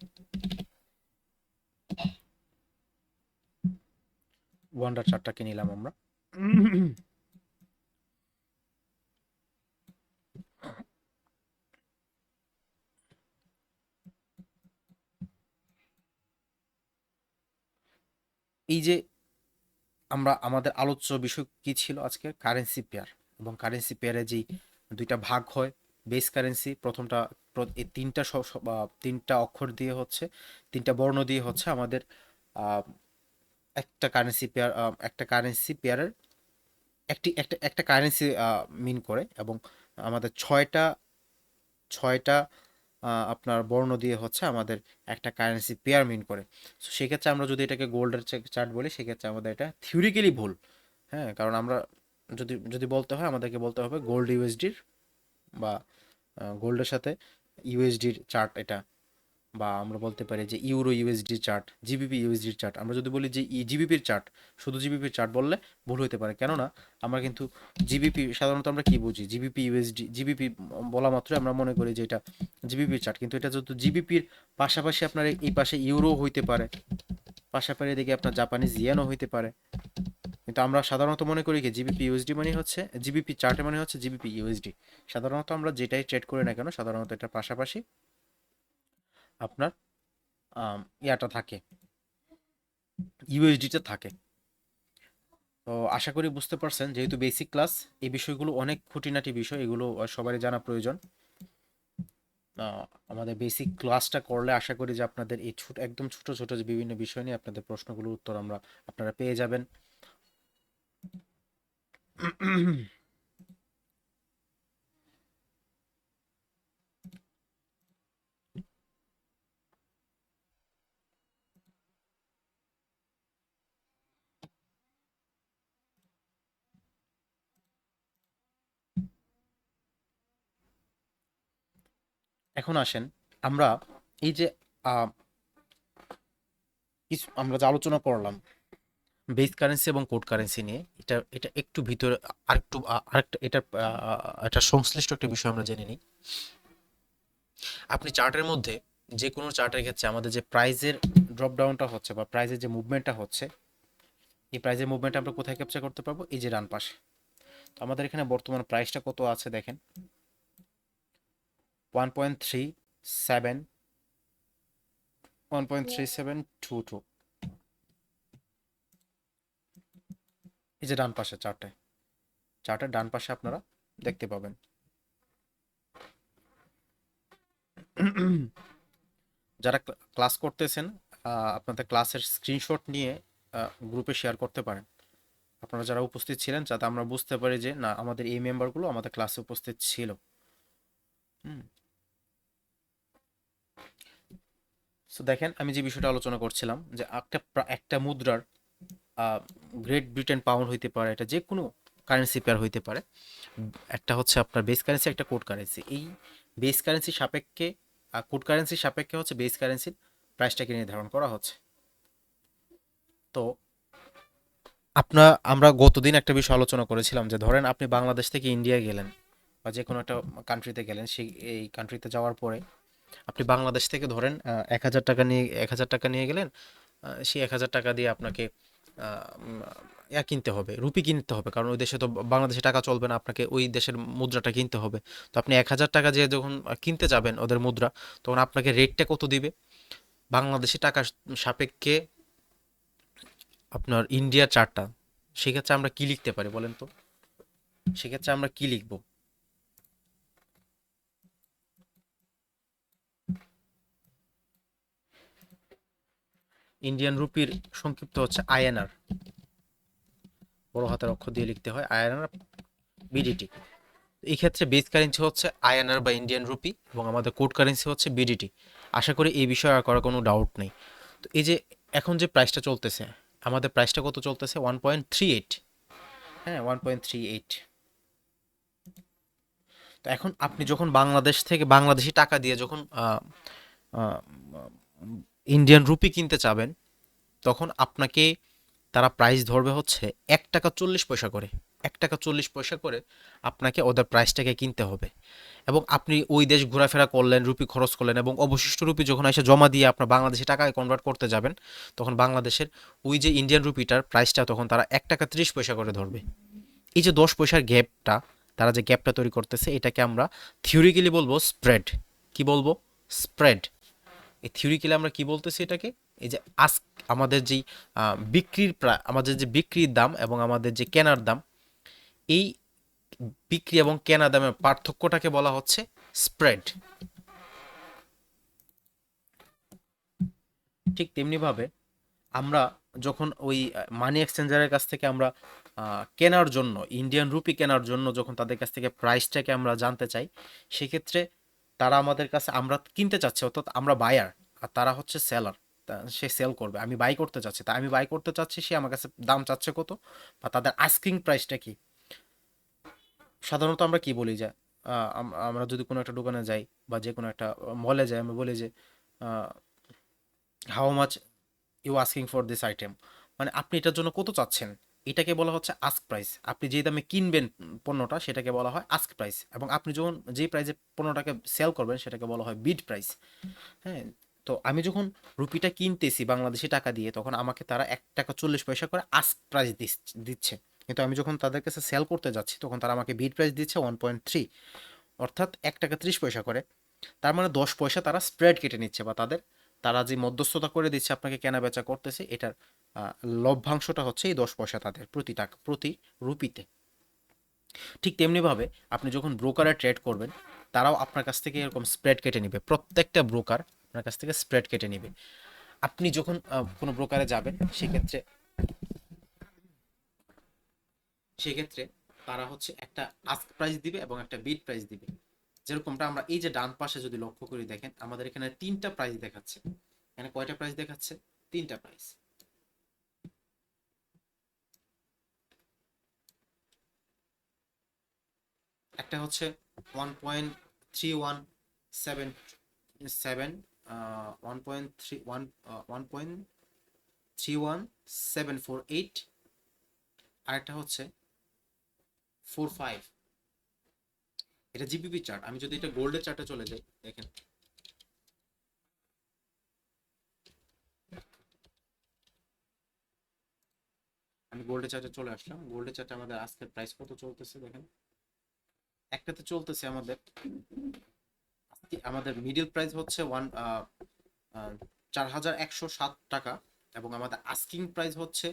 Speaker 1: ওয়ান্ডার চার্টটাকে নিলাম আমরা। এই যে আমরা আমাদের আলোচ্য বিষয় কি ছিল আজকে, কারেন্সি পেয়ার। এবং কারেন্সি পেয়ারে যেই দুইটা ভাগ হয়, বেস কারেন্সি প্রথমটা, এই তিনটা অক্ষর দিয়ে হচ্ছে, তিনটা বর্ণ দিয়ে হচ্ছে আমাদের আহ, একটা কারেন্সি পেয়ার, একটা কারেন্সি পেয়ারের একটা কারেন্সি মিন করে। এবং আমাদের ছয়টা ছয়টা আপনার বর্ণ দিয়ে হচ্ছে আমাদের একটা কারেন্সি পেয়ার মিন করে। সো সেক্ষেত্রে আমরা যদি এটাকে গোল্ডের চার্ট বলি, সেক্ষেত্রে আমাদের এটা থিওরিক্যালি ভুল। হ্যাঁ, কারণ আমরা যদি যদি বলতে হয়, আমাদেরকে বলতে হবে গোল্ড ইউএসডির বা গোল্ডের সাথে ইউএসডির চার্ট এটা, বা আমরা বলতে পারি যে euro USD chart, GBP USD chart. আমরা যদি বলি যে জিবিপির চার্ট, শুধু জিবিপির চার্ট বললে ভুল হতে পারে। কেননা আমরা কিন্তু জিবিপি সাধারণত আমরা কি বুঝি, জিবিপি ইউএসডি, জিবিপি বলা মাত্রই আমরা মনে করি যে এটা জিবিপির চার্ট। কিন্তু এটা যেহেতু জিবিপির পাশাপাশি আপনার এই পাশে ইউরো হইতে পারে, পাশাপাশি এদিকে আপনার জাপানিজ ইয়েনও হইতে পারে। কিন্তু আমরা সাধারণত মনে করি কি জিবিপি ইউএসডি মানে হচ্ছে, জিবিপি চার্টে মানে হচ্ছে জিবিপি ইউএসডি। সাধারণত আমরা যেটাই ট্রেড করি না কেন, সাধারণত এটার পাশাপাশি আপনার ইয়াটা থাকে, ইউএসডিটা থাকে। তো আশা করি বুঝতে পারছেন, যেহেতু বেসিক ক্লাস, এই বিষয়গুলো অনেক খুঁটিনাটি বিষয়, এগুলো সবারই জানা প্রয়োজন। আহ, আমাদের বেসিক ক্লাসটা করলে আশা করি যে আপনাদের এই একদম ছোট ছোট যে বিভিন্ন বিষয় নিয়ে আপনাদের প্রশ্নগুলোর উত্তর আপনারা পেয়ে যাবেন। এখন আসেন আমরা এই যে আহ, আমরা যে আলোচনা করলাম বেস কারেন্সি এবং কোড কারেন্সি নিয়ে, এটা এটা একটু ভিতরে আরেকটু আরেকটা এটা একটা সংশ্লিষ্ট একটা বিষয় আমরা জেনে নিই। আপনি চার্টের মধ্যে, যে কোনো চার্টের ক্ষেত্রে আমাদের যে প্রাইজের ড্রপ ডাউনটা হচ্ছে বা প্রাইজের যে মুভমেন্টটা হচ্ছে, এই প্রাইজের মুভমেন্ট আমরা কোথায় ক্যাপচার করতে পারবো, এই যে ডান পাশে। তো আমাদের এখানে বর্তমান প্রাইসটা কত আছে দেখেন, 1.37 1.3722। এই যে ডান পাশে চার্টের ডান পাশে আপনারা দেখতে পাবেন। যারা ক্লাস করতেছেন, আপনাদের ক্লাসের স্ক্রিনশট নিয়ে গ্রুপে শেয়ার করতে পারেন। আপনারা যারা উপস্থিত ছিলেন, যাতে আমরা বুঝতে পারি যে না, আমাদের এই মেম্বারগুলো আমাদের ক্লাসে উপস্থিত ছিল। হুম। সো দেখেন আমি যে বিষয়টা আলোচনা করছিলাম যে একটা মুদ্রার গ্রেট ব্রিটেন পাউন্ড হইতে পারে, এটা যে কোনো কারেন্সি পেয়ার হইতে পারে। একটা হচ্ছে আপনার বেস কারেন্সি, একটা কোড কারেন্সি। এই বেস কারেন্সি সাপেক্ষে কোড কারেন্সি সাপেক্ষে হচ্ছে বেস কারেন্সির প্রাইসটাকে নির্ধারণ করা হচ্ছে। তো আমরা গতদিন একটা বিষয় আলোচনা করেছিলাম যে ধরেন আপনি বাংলাদেশ থেকে ইন্ডিয়া গেলেন বা যে কোনো একটা কান্ট্রিতে গেলেন, সেই এই কান্ট্রিতে যাওয়ার পরে আপনি বাংলাদেশ থেকে ধরেন 1,000 টাকা নিয়ে গেলেন। সেই 1,000 টাকা দিয়ে আপনাকে কিনতে হবে, রুপি কিনতে হবে, কারণ ওই দেশে তো বাংলাদেশে টাকা চলবে না, আপনাকে ওই দেশের মুদ্রাটা কিনতে হবে। তো আপনি 1,000 টাকা দিয়ে যখন কিনতে যাবেন ওদের মুদ্রা, তখন আপনাকে রেটটা কত দিবে বাংলাদেশি টাকা সাপেক্ষে আপনার ইন্ডিয়ার চারটা। সেক্ষেত্রে আমরা কি লিখতে পারি বলেন তো? সেক্ষেত্রে আমরা কি লিখবো? ইন্ডিয়ান রুপির সংক্ষিপ্ত হচ্ছে আইএনআর, বড় হাতের অক্ষর দিয়ে লিখতে হয় আইএনআর বিডিটি। এই ক্ষেত্রে বেস কারেন্সি হচ্ছে আইএনআর বা ইন্ডিয়ান রুপি, এবং আমাদের কোড কারেন্সি হচ্ছে বিডিটি। আশা করি এই বিষয়ে আর করার কোনো ডাউট নেই। তো এই যে এখন যে প্রাইসটা চলতেছে, আমাদের প্রাইসটা কত চলতেছে? 1.38। হ্যাঁ, 1.38। তো এখন আপনি যখন বাংলাদেশ থেকে বাংলাদেশি টাকা দিয়ে যখন আহ, ইন্ডিয়ান রুপি কিনতে চাবেন, তখন আপনাকে তারা প্রাইস ধরবে হচ্ছে 1 টাকা 40 পয়সা করে। 1 টাকা 40 পয়সা করে আপনাকে ওদের প্রাইসটাকে কিনতে হবে। এবং আপনি ওই দেশ ঘোরাফেরা করলেন, রুপি খরচ করলেন, এবং অবশিষ্ট রুপি যখন এসে জমা দিয়ে আপনার বাংলাদেশি টাকায় কনভার্ট করতে যাবেন, তখন বাংলাদেশের ওই যে ইন্ডিয়ান রুপিটার প্রাইসটা তখন তারা 1 টাকা 30 পয়সা করে ধরবে। এই যে 10 পয়সার গ্যাপটা, তারা যে গ্যাপটা তৈরি করতেছে, এটাকে আমরা থিওরিক্যালি বলবো স্প্রেড। কি বলবো? স্প্রেড। এই থিওরিক্যালি আমরা কি বলতেছি এটাকে? এই যে আমাদের যেই আমাদের যে বিক্রির দাম এবং আমাদের যে কেনার দাম, এই বিক্রি এবং কেনা দামের পার্থক্যটাকে বলা হচ্ছে স্প্রেড। ঠিক তেমনিভাবে আমরা যখন ওই মানি এক্সচেঞ্জারের কাছ থেকে আমরা কেনার জন্য, ইন্ডিয়ান রুপি কেনার জন্য যখন তাদের কাছ থেকে প্রাইসটাকে আমরা জানতে চাই, সেক্ষেত্রে তারা আমাদের কাছে, আমরা কিনতে চাচ্ছি অর্থাৎ আমরা বায়ার, আর তারা হচ্ছে সেলার। সে সেল করবে, আমি বাই করতে চাচ্ছি, তা আমি বাই করতে চাচ্ছি, সে আমার কাছে দাম চাচ্ছে কত, বা তাদের আস্কিং প্রাইসটা কি। সাধারণত আমরা কি বলি যে আমরা যদি কোনো একটা দোকানে যাই বা যে কোনো একটা মলে যাই, আমরা বলি যে how much you asking for this item, মানে আপনি এটার জন্য কত চাচ্ছেন। এটাকে বলা হচ্ছে আস্ক প্রাইস। আপনি যে দামে কিনবেন পণ্যটা, সেটাকে বলা হয় আস্ক প্রাইস, এবং আপনি যখন যেই প্রাইসে পণ্যটাকে সেল করবেন, সেটাকে বলা হয় বিড প্রাইস। হ্যাঁ। তো আমি যখন রুপিটা কিনতেছি বাংলাদেশি টাকা দিয়ে, তখন আমাকে তারা 1 টাকা 40 পয়সা করে আস্ক প্রাইস দিচ্ছে। কিন্তু আমি যখন তাদের কাছে সেল করতে যাচ্ছি, তখন তারা আমাকে বিড প্রাইস দিচ্ছে 1.3, অর্থাৎ 1 টাকা 30 পয়সা করে। তার মানে 10 পয়সা তারা স্প্রেড কেটে নিচ্ছে, বা তারা যে মধ্যস্থতা করে দিচ্ছে আপনাকে কেনা বেচা করতেছে, এটার আহ, লভ্যাংশটা হচ্ছে এই 10 পয়সা তাদের প্রতি টাকা, প্রতি রুপিতে। ঠিক তেমনিভাবে আপনি যখন ব্রোকারে ট্রেড করবেন, তারাও আপনার কাছ থেকে এরকম স্প্রেড কেটে নেবে। প্রত্যেকটা ব্রোকার আপনার কাছ থেকে স্প্রেড কেটে নেবে। আপনি যখন কোনো ব্রোকারে যাবেন, সেক্ষেত্রে সেক্ষেত্রে তারা হচ্ছে একটা আস্ক প্রাইস দিবে এবং একটা বিড প্রাইস দিবে। যেরকমটা আমরা এই যে ডান পাশে যদি লক্ষ্য করি, দেখেন আমাদের এখানে 3টা প্রাইস দেখাচ্ছে। এখানে কয়টা প্রাইস দেখাচ্ছে? 3টা প্রাইস। একটা হচ্ছে 1.3177, 1.317748, আরেকটা হচ্ছে 45। এটা জিবিপি চার্ট। আমি যদি এটা গোল্ডের চার্টে চলে যাই, দেখেন আমি গোল্ডের চার্টে চলে আসলাম। গোল্ডের চার্টে আমাদের আজকের প্রাইস কত চলতেছে দেখেন। একটাতে চলতেছে আমাদের, আমাদের মিডিল প্রাইস হচ্ছে 4,107 টাকা, এবং আমাদের আস্কিং প্রাইস হচ্ছে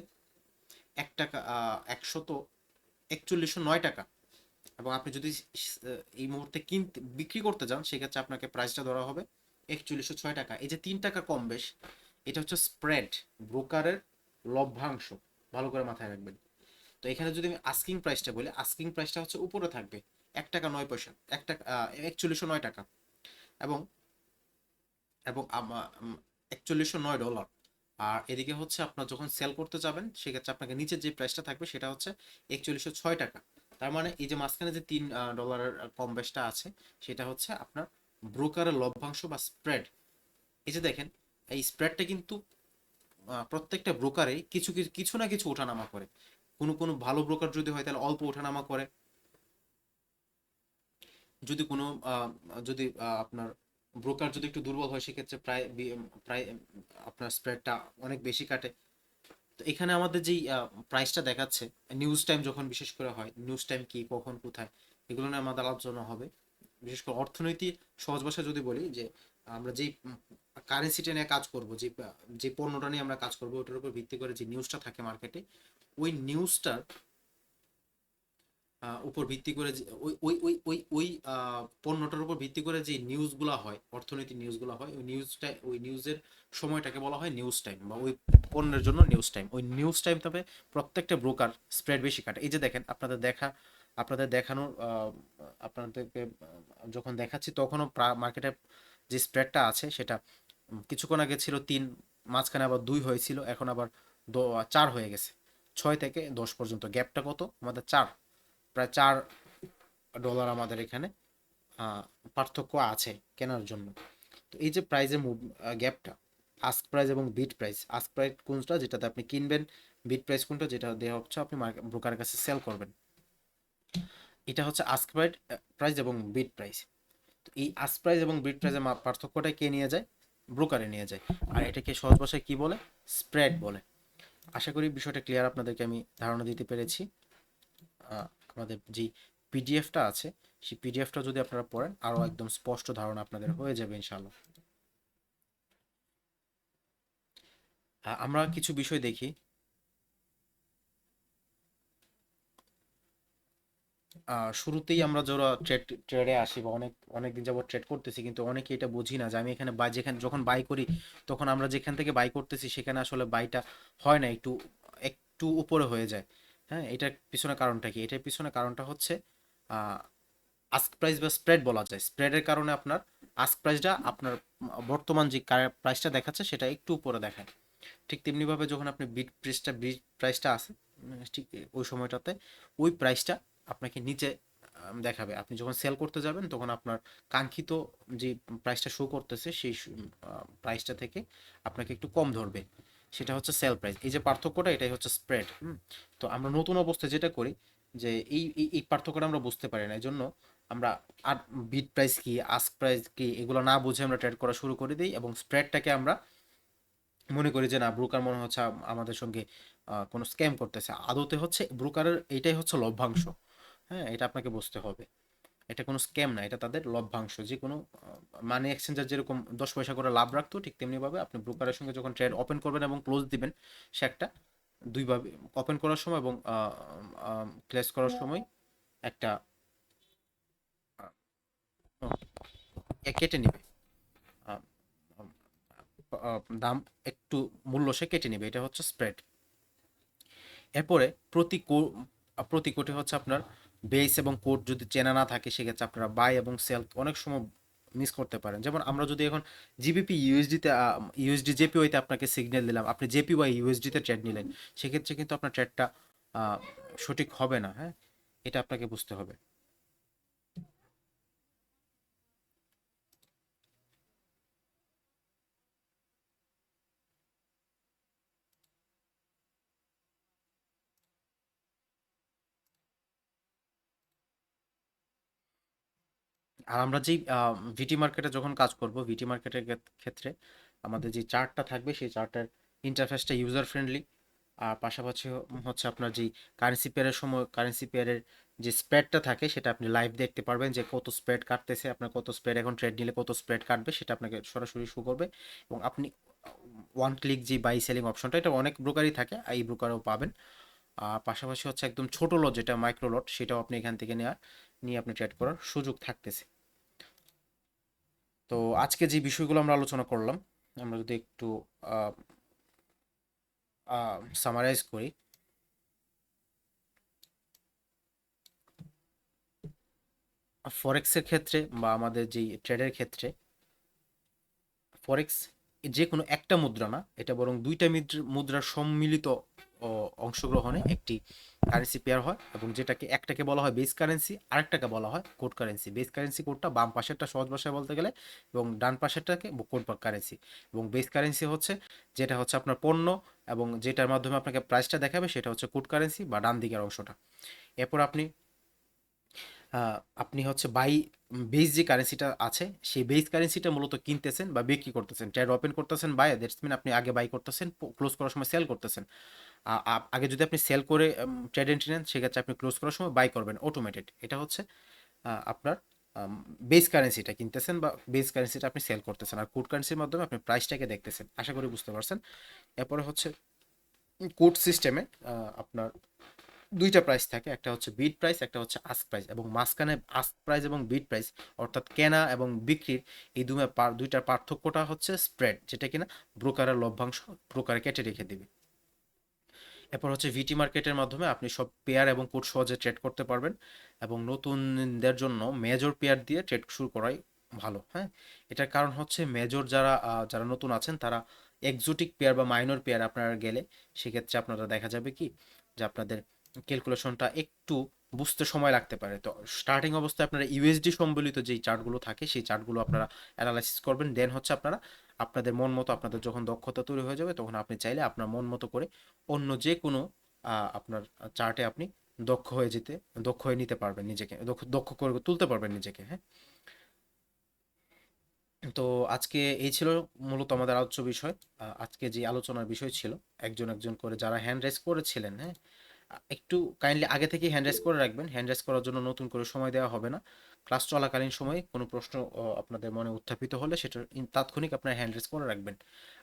Speaker 1: 1,4109 টাকা। এবং আপনি যদি এই মুহূর্তে কিনতে বিক্রি করতে যান, সেক্ষেত্রে আপনাকে প্রাইসটা ধরা হবে 4106 টাকা। এই যে 3 টাকা কম বেশ, এটা হচ্ছে স্প্রেড, ব্রোকারের লভ্যাংশ। ভালো করে মাথায় রাখবেন। তো এখানে যদি আমি আস্কিং প্রাইসটা বলি, আস্কিং প্রাইসটা হচ্ছে উপরে থাকবে 1 টাকা 9 পয়সা, 1 টাকা 4109 টাকা। এবং এবং $4109। আর এদিকে হচ্ছে আপনার যখন সেল করতে যাবেন সেক্ষেত্রে আপনাকে নিচের যে প্রাইসটা থাকবে সেটা হচ্ছে $4106। তার মানে এই যে মাঝখানে যে $3 কম বেশটা আছে সেটা হচ্ছে আপনার ব্রোকারের লভ্যাংশ বা স্প্রেড। এই যে দেখেন, এই স্প্রেডটা কিন্তু প্রত্যেকটা ব্রোকারে কিছু কিছু কিছু না কিছু ওঠানামা করে। কোনো কোনো ভালো ব্রোকার যদি হয় তাহলে অল্প ওঠানামা করে, যদি কোনো যদি আপনার ব্রোকার যদি একটু দুর্বল হয় সেক্ষেত্রে প্রায় আপনার স্প্রেডটা অনেক বেশি কাটে। তো এখানে আমাদের যেই প্রাইসটা দেখাচ্ছে, নিউজ টাইম যখন বিশেষ করে হয়, নিউজ টাইম কি, কখন, কোথায়, এগুলো নিয়ে আমাদের আলোচনা হবে। বিশেষ করে অর্থনীতি সহজ ভাষায় যদি বলি যে আমরা যেই কারেন্সিটা নিয়ে কাজ করব, যে পণ্যটা নিয়ে আমরা কাজ করবো ওটার উপর ভিত্তি করে যে নিউজটা থাকে মার্কেটে, ওই নিউজটার উপর ভিত্তি করে ওই ওই ওই ওই ওই পণ্যটার উপর ভিত্তি করে যে নিউজগুলো হয়, অর্থনীতির নিউজগুলো হয়, ওই নিউজের সময়টাকে বলা হয় নিউজ টাইম, বা ওই পণ্যের জন্য নিউজ টাইম। ওই নিউজ টাইম তবে প্রত্যেকটা ব্রোকার স্প্রেড বেশি কাটে। এই যে দেখেন, আপনাদের দেখানোর আপনাদেরকে যখন দেখাচ্ছি তখনও মার্কেটে যে স্প্রেডটা আছে সেটা কিছুক্ষণ আগে ছিল 3, মাঝখানে আবার 2 হয়েছিল, এখন আবার 4 হয়ে গেছে। 6 থেকে 10 পর্যন্ত গ্যাপটা কত আমাদের? 4, প্রায় $4 আমাদের এখানে আহ, পার্থক্য আছে কেনার জন্য। তো এই যে প্রাইজের গ্যাপটা, আস্ক প্রাইস এবং বিট প্রাইস, আস্ক প্রাইস কোনটা যেটাতে আপনি কিনবেন, বিট প্রাইস কোনটা যেটা দেওয়া হচ্ছে আপনি ব্রোকারের কাছে সেল করবেন, এটা হচ্ছে আস্ক প্রাইস এবং বিট প্রাইস। তো এই আস্ক প্রাইস এবং বিট প্রাইসের পার্থক্যটা কে নিয়ে যায়? ব্রোকারে নিয়ে যায়। আর এটাকে সহজ ভাষায় কি বলে? স্প্রেড বলে। আশা করি বিষয়টা ক্লিয়ার, আপনাদেরকে আমি ধারণা দিতে পেরেছি। আমাদের যে পিডিএফটা আছে সেই পিডিএফটা যদি আপনারা পড়েন আরো একদম স্পষ্ট ধারণা আপনাদের হয়ে যাবে ইনশাআল্লাহ। আমরা কিছু বিষয় দেখি। শুরুতেই আমরা যারা ট্রেডে আসি বা অনেক অনেক দিন যাবত ট্রেড করতেছি, কিন্তু অনেকে এটা বুঝি না যে আমি এখানে যেখানে যখন বাই করি তখন আমরা যেখান থেকে বাই করতেছি সেখানে আসলে বাইটা হয় না, একটু একটু উপরে হয়ে যায়। হ্যাঁ, এটার পিছনে কারণটা কি? এটার পিছনে কারণটা হচ্ছে আস্ক প্রাইস বা স্প্রেড বলা যায়। স্প্রেডের কারণে আপনার আস্ক প্রাইসটা আপনার বর্তমান যে প্রাইসটা দেখাচ্ছে সেটা একটু উপরে দেখায়। ঠিক তেমনিভাবে যখন আপনি বিট প্রাইসটা আছে, ঠিক ওই সময়টাতে ওই প্রাইসটা আপনাকে নিচে দেখাবে। আপনি যখন সেল করতে যাবেন তখন আপনার কাঙ্ক্ষিত যে প্রাইসটা শো করতেছে সেই প্রাইসটা থেকে আপনাকে একটু কম ধরবে, সেটা হচ্ছে সেল প্রাইস। এই যে পার্থক্যটা, এটাই হচ্ছে স্প্রেড। তো আমরা নতুন অবস্থায় যেটা করি যে এই পার্থক্যটা আমরা বুঝতে পারি না, এই জন্য আমরা আর বিট প্রাইস কি, আস্ক প্রাইস কি, এগুলো না বুঝে আমরা ট্রেড করা শুরু করে দিই এবং স্প্রেডটাকে আমরা মনে করি যে না, ব্রোকার মনে হচ্ছে আমাদের সঙ্গে কোনো স্ক্যাম করতেছে। আদতে হচ্ছে ব্রোকারের এইটাই হচ্ছে লভ্যাংশ। হ্যাঁ, এটা আপনাকে বুঝতে হবে। এটা কোনো স্ক্যাম না, এটা তাদের লভ্যাংশ। যে কোনো মানি এক্সচেঞ্জার যেরকম 10 পয়সা করে লাভ রাখতো, ঠিক তেমনিভাবে আপনি ব্রোকারের সঙ্গে যখন ট্রেড ওপেন করবেন এবং ক্লোজ দিবেন, সে একটা দুইভাবে ওপেন করার সময় এবং ক্লোজ করার সময় একটা কেটে নিবে, আহ, দাম একটু মূল্য সে কেটে নিবে, এটা হচ্ছে স্প্রেড। এরপরে প্রতি কোটে হচ্ছে আপনার বেস এবং কোড যদি চেনা না থাকে সেক্ষেত্রে আপনারা বাই এবং সেল অনেক সময় মিস করতে পারেন। যেমন আমরা যদি এখন জিবিপি ইউএসডিতে ইউএসডি জেপিওয়াইতে আপনাকে সিগন্যাল দিলাম, আপনি জেপিওয়াই ইউএসডিতে ট্রেড নিলেন, সেক্ষেত্রে কিন্তু আপনার ট্রেডটা সঠিক হবে না। হ্যাঁ, এটা আপনাকে বুঝতে হবে। আর আমরা যেই ভিটি মার্কেটে যখন কাজ করব, ভিটি মার্কেটের ক্ষেত্রে আমাদের যে চার্টটা থাকবে সেই চার্টের ইন্টারফেসটা ইউজার ফ্রেন্ডলি। আর পাশাপাশি হচ্ছে আপনার যেই কারেন্সি পেয়ারের যে স্প্রেডটা থাকে সেটা আপনি লাইভ দেখতে পারবেন, যে কত স্প্রেড কাটতেছে, আপনার কত স্প্রেড এখন ট্রেড নিলে কত স্প্রেড কাটবে সেটা আপনাকে সরাসরি শো করবে। এবং আপনি ওয়ান ক্লিক যে বাই সেলিং অপশনটা, এটা অনেক ব্রোকারই থাকে, এই ব্রোকারও পাবেন। আর পাশাপাশি হচ্ছে একদম ছোট লট যেটা মাইক্রো লট, সেটাও আপনি এখান থেকে নিয়ে আপনি ট্রেড করার সুযোগ থাকতেছে। তো আজকে যে বিষয়গুলো আমরা আলোচনা করলাম, আমরা যদি একটু সামারাইজ করি, ফরেক্সের ক্ষেত্রে বা আমাদের যেই ট্রেডের ক্ষেত্রে, ফরেক্স যে কোনো একটা মুদ্রা না, এটা বরং দুইটা মুদ্রার সম্মিলিত অংশগ্রহণে একটি কারেন্সি পেয়ার হয়, এবং যেটাকে একটাকে বলা হয় বেস কারেন্সি, আরেকটাকে বলা হয় কোড কারেন্সি। বেস কারেন্সি কোডটা বাম পাশেরটা সহজ ভাষায় বলতে গেলে, এবং ডান পাশেরটাকে কোড কারেন্সি। এবং বেস কারেন্সি হচ্ছে যেটা হচ্ছে আপনার পণ্য, এবং যেটার মাধ্যমে আপনাকে প্রাইসটা দেখাবে সেটা হচ্ছে কোড কারেন্সি বা ডান দিকের অংশটা। এরপর আপনি হচ্ছে বেস যে কারেন্সিটা আছে, সেই বেস কারেন্সিটা মূলত কিনতেছেন বা বিক্রি করতেছেন। ট্রেড ওপেন করতেছেন বাই, দ্যাটস মিন আপনি আগে বাই করতেছেন, ক্লোজ করার সময় সেল করতেছেন। আগে যদি আপনি সেল করে ট্রেড এন্ট্রি নেন, সেক্ষেত্রে আপনি ক্লোজ করার সময় বাই করবেন অটোমেটেড। এটা হচ্ছে আপনার বেস কারেন্সিটা কিনতেছেন বা বেস কারেন্সিটা আপনি সেল করতেছেন, আর কোড কারেন্সির মাধ্যমে আপনি প্রাইসটাকে দেখতেছেন। আশা করি বুঝতে পারছেন। এরপরে হচ্ছে কোড সিস্টেমে আপনার দুইটা প্রাইস থাকে, একটা হচ্ছে বিড প্রাইস, একটা হচ্ছে আস্ক প্রাইস, এবং মাঝখানে আস্ক প্রাইস এবং বিড প্রাইস অর্থাৎ কেনা এবং বিক্রির এই দুইটার পার্থক্যটা হচ্ছে স্প্রেড, যেটা কিনা ব্রোকারের লভ্যাংশ ব্রোকারে কেটে রেখে দিবে। এরপর হচ্ছে ভিটি মার্কেটের মাধ্যমে আপনি সব পেয়ার এবং কোড সহজে ট্রেড করতে পারবেন, এবং নতুনদের জন্য মেজর পেয়ার দিয়ে ট্রেড শুরু করাই ভালো। হ্যাঁ, এটার কারণ হচ্ছে মেজর যারা নতুন আছেন তারা এক্সোটিক পেয়ার বা মাইনর পেয়ার আপনারা গেলে সেক্ষেত্রে আপনারা দেখা যাবে কি যে আপনাদের ক্যালকুলেশনটা একটু বুঝতে সময় লাগতে পারে। তো স্টার্টিং অবস্থায় আপনারা ইউএসডি সম্বলিত যেই চার্টগুলো থাকে সেই চার্টগুলো আপনারা অ্যানালাইসিস করবেন, দেন হচ্ছে আপনারা আপনাদের মন মতো, আপনাদের যখন দক্ষতা তৈরি হয়ে যাবে তখন আপনি চাইলে আপনার মন মতো করে অন্য যে কোনো আপনার চার্টে আপনি দক্ষ হয়ে যেতে দক্ষ হয়ে নিতে পারবেন নিজেকে, দক্ষ করে তুলতে পারবেন নিজেকে। হ্যাঁ, তো আজকে এই ছিল মূলত আমাদের আলোচ্য বিষয়। আজকে যে আলোচনার বিষয় ছিল, একজন একজন করে যারা হ্যান্ড রেজ করেছিলেন, হ্যাঁ, একটু কাইন্ডলি আগে থেকে হ্যান্ড রেজ করে রাখবেন। হ্যান্ড রেজ করার জন্য নতুন করে সময় দেওয়া হবে না। ক্লাস চলাকালীন সময়ে কোনো প্রশ্ন আপনাদের মনে উত্থাপিত হলে সেটা তাৎক্ষণিক আপনার হ্যান্ড রেজ করে রাখবেন।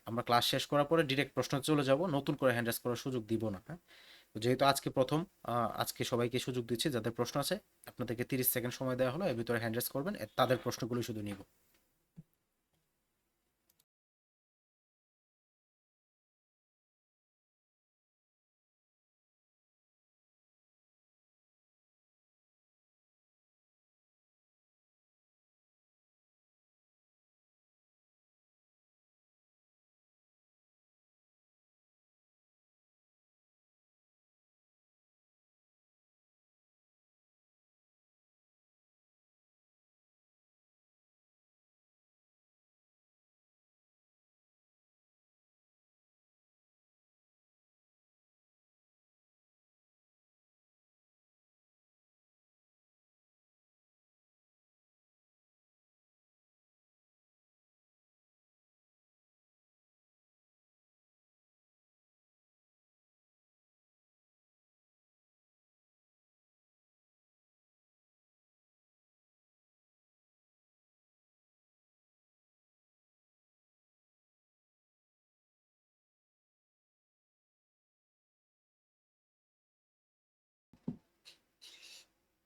Speaker 1: আমরা ক্লাস শেষ করার পরে ডিরেক্ট প্রশ্ন চলে যাব, নতুন করে হ্যান্ড রেজ করার সুযোগ দিব না। হ্যাঁ, তো যেহেতু আজকে প্রথম, আজকে সবাইকে সুযোগ দিচ্ছি, যাদের প্রশ্ন আছে আপনাদেরকে 30 সেকেন্ড সময় দেওয়া হলো, এর ভিতরে হ্যান্ড রেজ করবেন, তাদের প্রশ্নগুলো শুধু নিব।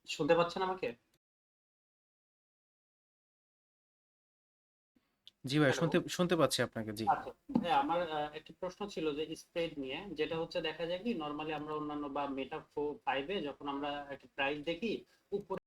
Speaker 2: শুনতে পাচ্ছেন আমাকে?
Speaker 1: জি ভাই,
Speaker 2: হ্যালো।
Speaker 1: শুনতে শুনতে পাচ্ছি আপনাকে। জি।
Speaker 2: আচ্ছা। হ্যাঁ, আমার একটা প্রশ্ন ছিল যে স্প্রেড নিয়ে, যেটা হচ্ছে দেখা যায় কি নরমালি আমরা অন্যান্য বা মেটা ফাইভে যখন আমরা একটা প্রাইস দেখি উপরে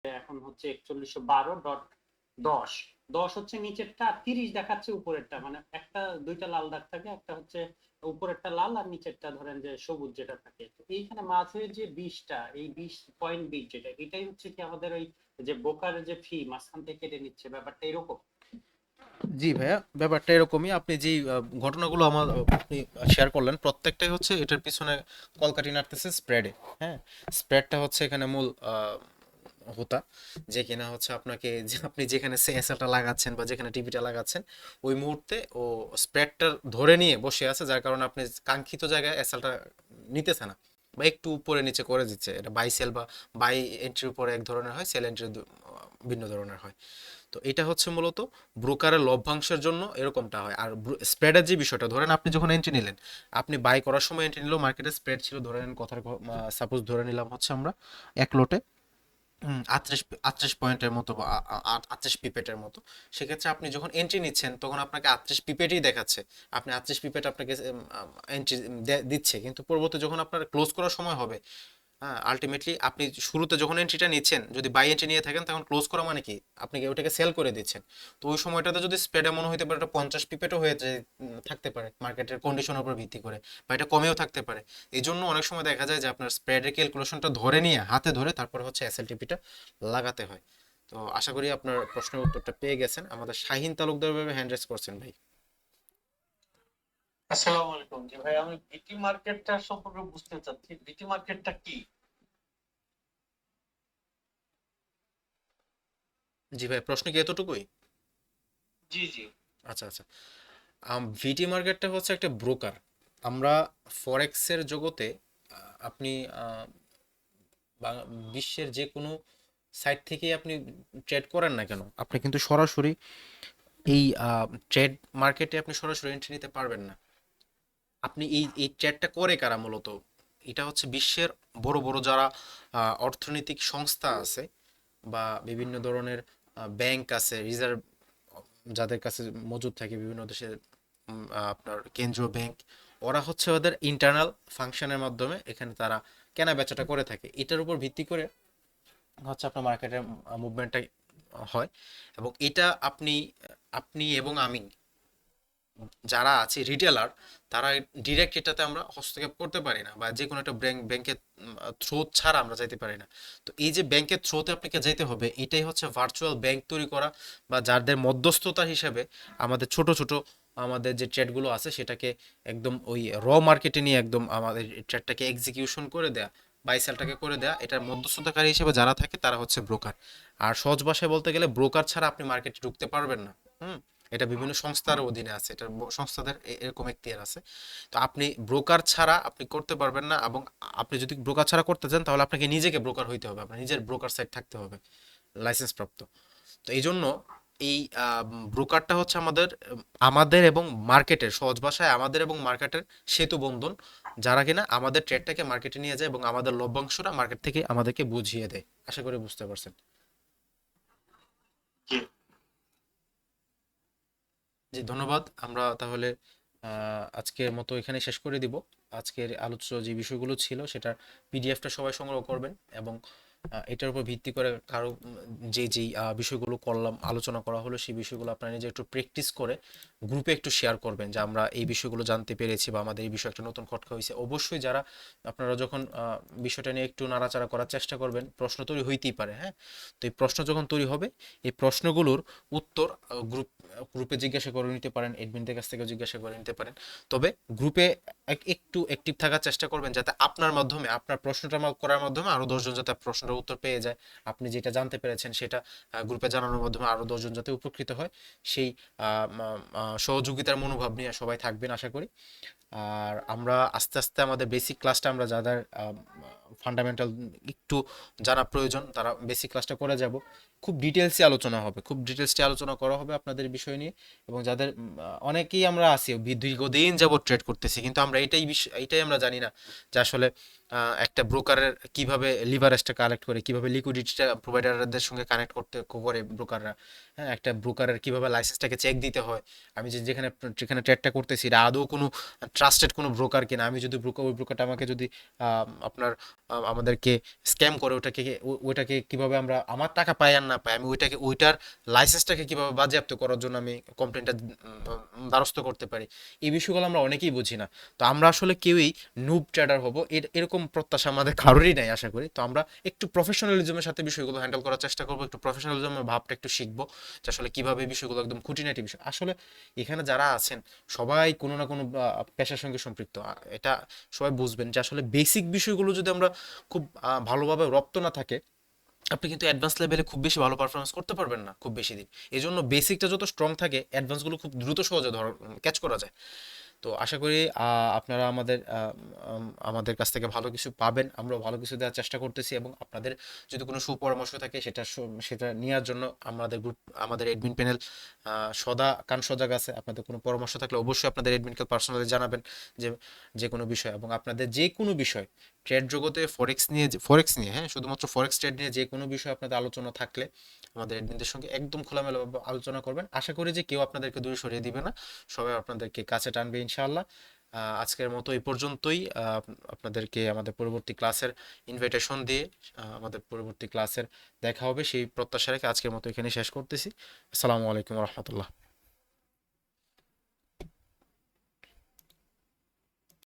Speaker 2: এখন হচ্ছে 4112.10, 10 হচ্ছে নিচেরটা আর 30 দেখাচ্ছে উপরেরটা, মানে একটা দুইটা লাল দাগ থাকে, একটা হচ্ছে উপরেরটা লাল আর নিচেরটা ধরেন যে সবুজ যেটা থাকে। তো এইখানে মাঝের যে 20টা, এই 20.20 যেটা, এটাই হচ্ছে কি আমাদের ওই যে ব্রোকার যে ফি মাঝখান থেকে কেটে নিচ্ছে, ব্যাপারটা এরকম?
Speaker 1: জি ভাইয়া, ব্যাপারটা এরকমই। আপনি যেই ঘটনাগুলো আপনি শেয়ার করলেন, প্রত্যেকটাই হচ্ছে এটার পিছনে কলকাঠি নাড়তেছে স্প্রেডে। হ্যাঁ, স্প্রেডটা হচ্ছে এখানে মূল হোতা, যে কিনা হচ্ছে আপনাকে আপনি যেখানে এসএলটা লাগাচ্ছেন বা যেখানে টিভিটা লাগাচ্ছেন ওই মুহূর্তে ও স্প্রেডটা ধরে নিয়ে বসে আছে, যার কারণে আপনি কাঙ্ক্ষিত জায়গায় এসএলটা নিতেছে না। বা একটু উপরে নিচে করে দিচ্ছে, এটা বাই সেল বা বাই এন্ট্রির উপরে এক ধরনের হয়, সেল এন্ট্রি ভিন্ন ধরনের হয়। তো এটা হচ্ছে মূলত ব্রোকারের লভ্যাংশের জন্য এরকমটা হয়। আর স্প্রেডের যে বিষয়টা, ধরেন আপনি যখন এন্ট্রি নিলেন, আপনি বাই করার সময় এন্ট্রি নিলেও মার্কেটে স্প্রেড ছিল, ধরেন কথার সাপোজ ধরে নিলাম হচ্ছে আমরা এক লোটে 38 পয়েন্টের মতো বা 38 পিপেটের মতো। সেক্ষেত্রে আপনি যখন এন্ট্রি নিচ্ছেন তখন আপনাকে 38 পিপেটই দেখাচ্ছে, আপনি 38 পিপেট আপনাকে এন্ট্রি দিচ্ছে, কিন্তু পরবর্তী যখন আপনার ক্লোজ করার সময় হবে, হ্যাঁ, আলটিমেটলি আপনি শুরুতে যখন এন্ট্রিটা নিচ্ছেন যদি বাই এন্ট্রি নিয়ে থাকেন তখন ক্লোজ করা মানে কি আপনি কি ওটাকে সেল করে দিচ্ছেন। তো ওই সময়টাতে যদি স্প্রেড এমন হইতে পারে এটা 50 পিপেটও হয়ে থাকতে পারে মার্কেটের কন্ডিশনের উপর ভিত্তি করে, বা এটা কমেও থাকতে পারে। এই জন্য অনেক সময় দেখা যায় যে আপনার স্প্রেডের ক্যালকুলেশনটা ধরে নিয়ে হাতে ধরে তারপরে হচ্ছে এসএলটিপিটা লাগাতে হয়। তো আশা করি আপনার প্রশ্নের উত্তরটা পেয়ে গেছেন। আমাদের শাহিন তালুকদার ভাবে হ্যান্ড রেজ করছেন ভাই।
Speaker 3: আসসালামু আলাইকুম। জি ভাই, আমি বিটি মার্কেটটা সম্পর্কে বুঝতে চাচ্ছি, বিটি মার্কেটটা কি?
Speaker 1: জি ভাই, প্রশ্ন কি এতটুকুই?
Speaker 3: জি জি।
Speaker 1: আচ্ছা আচ্ছা। ভিটি মার্কেটটা হচ্ছে একটা ব্রোকার। আমরা ফরেক্সের জগতে আপনি আহ, বিশ্বের যে কোনো সাইট থেকেই আপনি ট্রেড করেন না কেন, আপনি কিন্তু সরাসরি এই ট্রেড মার্কেটে আপনি সরাসরি এন্ট্রি নিতে পারবেন না। আপনি এই এই ট্রেডটা করে কারা মূলত, এটা হচ্ছে বিশ্বের বড় বড় যারা অর্থনৈতিক সংস্থা আছে বা বিভিন্ন ধরনের ব্যাংক আছে, রিজার্ভ যাদের কাছে মজুদ থাকে বিভিন্ন দেশের, আপনার কেন্দ্রীয় ব্যাংক, ওরা হচ্ছে ওদের ইন্টারনাল ফাংশনের মাধ্যমে এখানে তারা কেনা বেচাটা করে থাকে। এটার উপর ভিত্তি করে হচ্ছে আপনার মার্কেটের মুভমেন্টটা হয়। এবং এটা আপনি আপনি এবং আমি যারা আছে রিটেলার, তারা ডিরেক্ট এটাতে আমরা হস্তক্ষেপ করতে পারি না, বা যে কোনো একটা ব্যাংকের থ্রো ছাড়া আমরা যাইতে পারি না। তো এই যে ব্যাংকের থ্রোতে আপনাকে যেতে হবে, এটাই হচ্ছে ভার্চুয়াল ব্যাংক তৈরি করা, বা যাদের মধ্যস্থতা হিসেবে আমাদের ছোট ছোট আমাদের যে ট্রেডগুলো আছে সেটাকে একদম ওই মার্কেটে নিয়ে একদম আমাদের ট্রেডটাকে এক্সিকিউশন করে দেয়া, বাই সেলটাকে করে দেয়া, এটার মধ্যস্থতাকারী হিসেবে যারা থাকে তারা হচ্ছে ব্রোকার। আর সহজ ভাষায় বলতে গেলে ব্রোকার ছাড়া আপনি মার্কেটে ঢুকতে পারবেন না। হুম। এটা বিভিন্ন সংস্থার অধীনে আছে, এটা সংস্থাদের এরকম এখতিয়ার আছে। তো আপনি ব্রোকার ছাড়া আপনি করতে পারবেন না, এবং আপনি যদি ব্রোকার ছাড়া করতে চান তাহলে আপনাকে নিজেকে ব্রোকার হইতে হবে, আপনার নিজের ব্রোকার সাইট থাকতে হবে লাইসেন্স প্রাপ্ত। তো এই জন্য এই ব্রোকারটা হচ্ছে আমাদের আমাদের এবং মার্কেটের, সহজ ভাষায় আমাদের এবং মার্কেটের সেতু বন্ধন, যারা কিনা আমাদের ট্রেডটাকে মার্কেটে নিয়ে যায় এবং আমাদের লভ্যাংশটা মার্কেট থেকে আমাদেরকে বুঝিয়ে দেয়। আশা করি বুঝতে পারছেন।
Speaker 3: জি।
Speaker 1: জি ধন্যবাদ। আমরা তাহলে আজকের মতো এখানে শেষ করে দিব। আজকের আলোচ্য যে বিষয়গুলো ছিল সেটার পিডিএফটা সবাই সংগ্রহ করবেন, এবং এটার উপর ভিত্তি করে কারো যেই বিষয়গুলো করলাম আলোচনা করা হলো সেই বিষয়গুলো আপনারা নিজে একটু প্র্যাকটিস করে গ্রুপে একটু শেয়ার করবেন যে আমরা এই বিষয়গুলো জানতে পেরেছি বা আমাদের এই বিষয়ে একটা নতুন খটকা হয়েছে। অবশ্যই যারা আপনারা যখন বিষয়টা নিয়ে একটু নাড়াচাড়া করার চেষ্টা করবেন, প্রশ্ন তৈরি হইতেই পারে, হ্যাঁ। তো এই প্রশ্ন যখন তৈরি হবে, এই প্রশ্নগুলোর উত্তর গ্রুপে জিজ্ঞাসা করে নিতে পারেন, এডমিনদের কাছ থেকে জিজ্ঞাসা করে নিতে পারেন। তবে গ্রুপে একটু অ্যাক্টিভ থাকার চেষ্টা করবেন যাতে আপনার মাধ্যমে আপনার প্রশ্নটা করার মাধ্যমে আরো 10 জন যাতে প্রশ্নের উত্তর পেয়ে যায়, আপনি যেটা জানতে পেরেছেন সেটা গ্রুপে জানানোর মাধ্যমে আরো 10 জন যাতে উপকৃত হয়, সেই সহযোগিতার মনোভাব নিয়ে সবাই থাকবেন আশা করি। আর আমরা আস্তে আস্তে আমাদের বেসিক ক্লাসটা আমরা যাদের ফান্ডামেন্টাল একটু জানা প্রয়োজন তারা বেসিক ক্লাসটা করে যাব। খুব ডিটেলসে আলোচনা হবে, খুব ডিটেলসে আলোচনা করা হবে আপনাদের বিষয় নিয়ে। এবং যাদের অনেকেই আমরা আছি দীর্ঘদিন যাবত ট্রেড করতেছি, কিন্তু আমরা এইটাই আমরা জানি না যে আসলে একটা ব্রোকারের কিভাবে লিভারেজটা কালেক্ট করে, কিভাবে লিকুইডিটিটা প্রোভাইডারদের সঙ্গে কানেক্ট করতে করে ব্রোকাররা, হ্যাঁ, একটা ব্রোকারের কিভাবে লাইসেন্সটাকে চেক দিতে হয়, আমি যেখানে যেখানে ট্রেডটা করতেছি এটা আদৌ কোনো ট্রাস্টেড কোনো ব্রোকার কিনা, আমি যদি ওই ব্রোকারটা আমাকে যদি আপনার আমাদেরকে স্ক্যাম করে ওটাকে ওইটাকে কিভাবে আমরা আমার টাকা পাই আর না পাই, আমি ওইটার লাইসেন্সটাকে কিভাবে বাজেয়াপ্ত করার জন্য আমি কমপ্লেনটা দ্বারস্থ করতে পারি, এই বিষয়গুলো আমরা অনেকেই বুঝি না। তো আমরা আসলে কেউই নুব ট্রেডার হব এরকম প্রত্যাশা আমাদের কারোরই নাই আশা করি। তো আমরা একটু প্রফেশনালিজমের সাথে বিষয়গুলো হ্যান্ডেল করার চেষ্টা করবো, একটু প্রফেশনালিজমের ভাবটা একটু শিখবো যে আসলে কিভাবে এই বিষয়গুলো একদম খুঁটিনাটি বিষয়। আসলে এখানে যারা আছেন সবাই কোনো না কোনো পেশার সঙ্গে সম্পৃক্ত, এটা সবাই বুঝবেন যে আসলে বেসিক বিষয়গুলো যদি আমরা খুব ভালোভাবে রপ্ত না থাকে, আপনি কিন্তু অ্যাডভান্স লেভেলে খুব বেশি ভালো পারফরমেন্স করতে পারবেন না খুব বেশি দিন। এই জন্য বেসিকটা যত স্ট্রং থাকে অ্যাডভান্সগুলো খুব দ্রুত সহজে ক্যাচ করা যায়। তো আশা করি আপনারা আমাদের কাছ থেকে ভালো কিছু পাবেন, আমরাও ভালো কিছু দেওয়ার চেষ্টা করতেছি, এবং আপনাদের যদি কোনো সুপরামর্শ থাকে সেটা নেওয়ার জন্য আমাদের এডমিন প্যানেল সদা কান সজাগ আছে। আপনাদের কোনো পরামর্শ থাকলে অবশ্যই আপনাদের এডমিনকে পার্সোনালি জানাবেন, যে যে কোনো বিষয়, এবং আপনাদের যে কোনো বিষয় ট্রেড জগতে ফরেক্স নিয়ে, হ্যাঁ, শুধুমাত্র ফরেক্স ট্রেড নিয়ে যে কোনো বিষয় আপনাদের আলোচনা থাকলে আমাদের এডমিনদের সঙ্গে একদম খোলামেলাভাবে আলোচনা করবেন। আশা করি যে কেউ আপনাদেরকে দূরে সরিয়ে দিবে না, সবাই আপনাদেরকে কাছে টানবে ইনশাআল্লাহ। আজকের মতো এই পর্যন্তই। আপনাদেরকে আমাদের পরবর্তী ক্লাসের ইনভিটেশন দিয়ে আমাদের পরবর্তী ক্লাসের দেখা হবে সেই প্রত্যাশা রেখে আজকের মতো এখানে শেষ করতেছি। আসসালামু আলাইকুম রহমতুল্লাহ।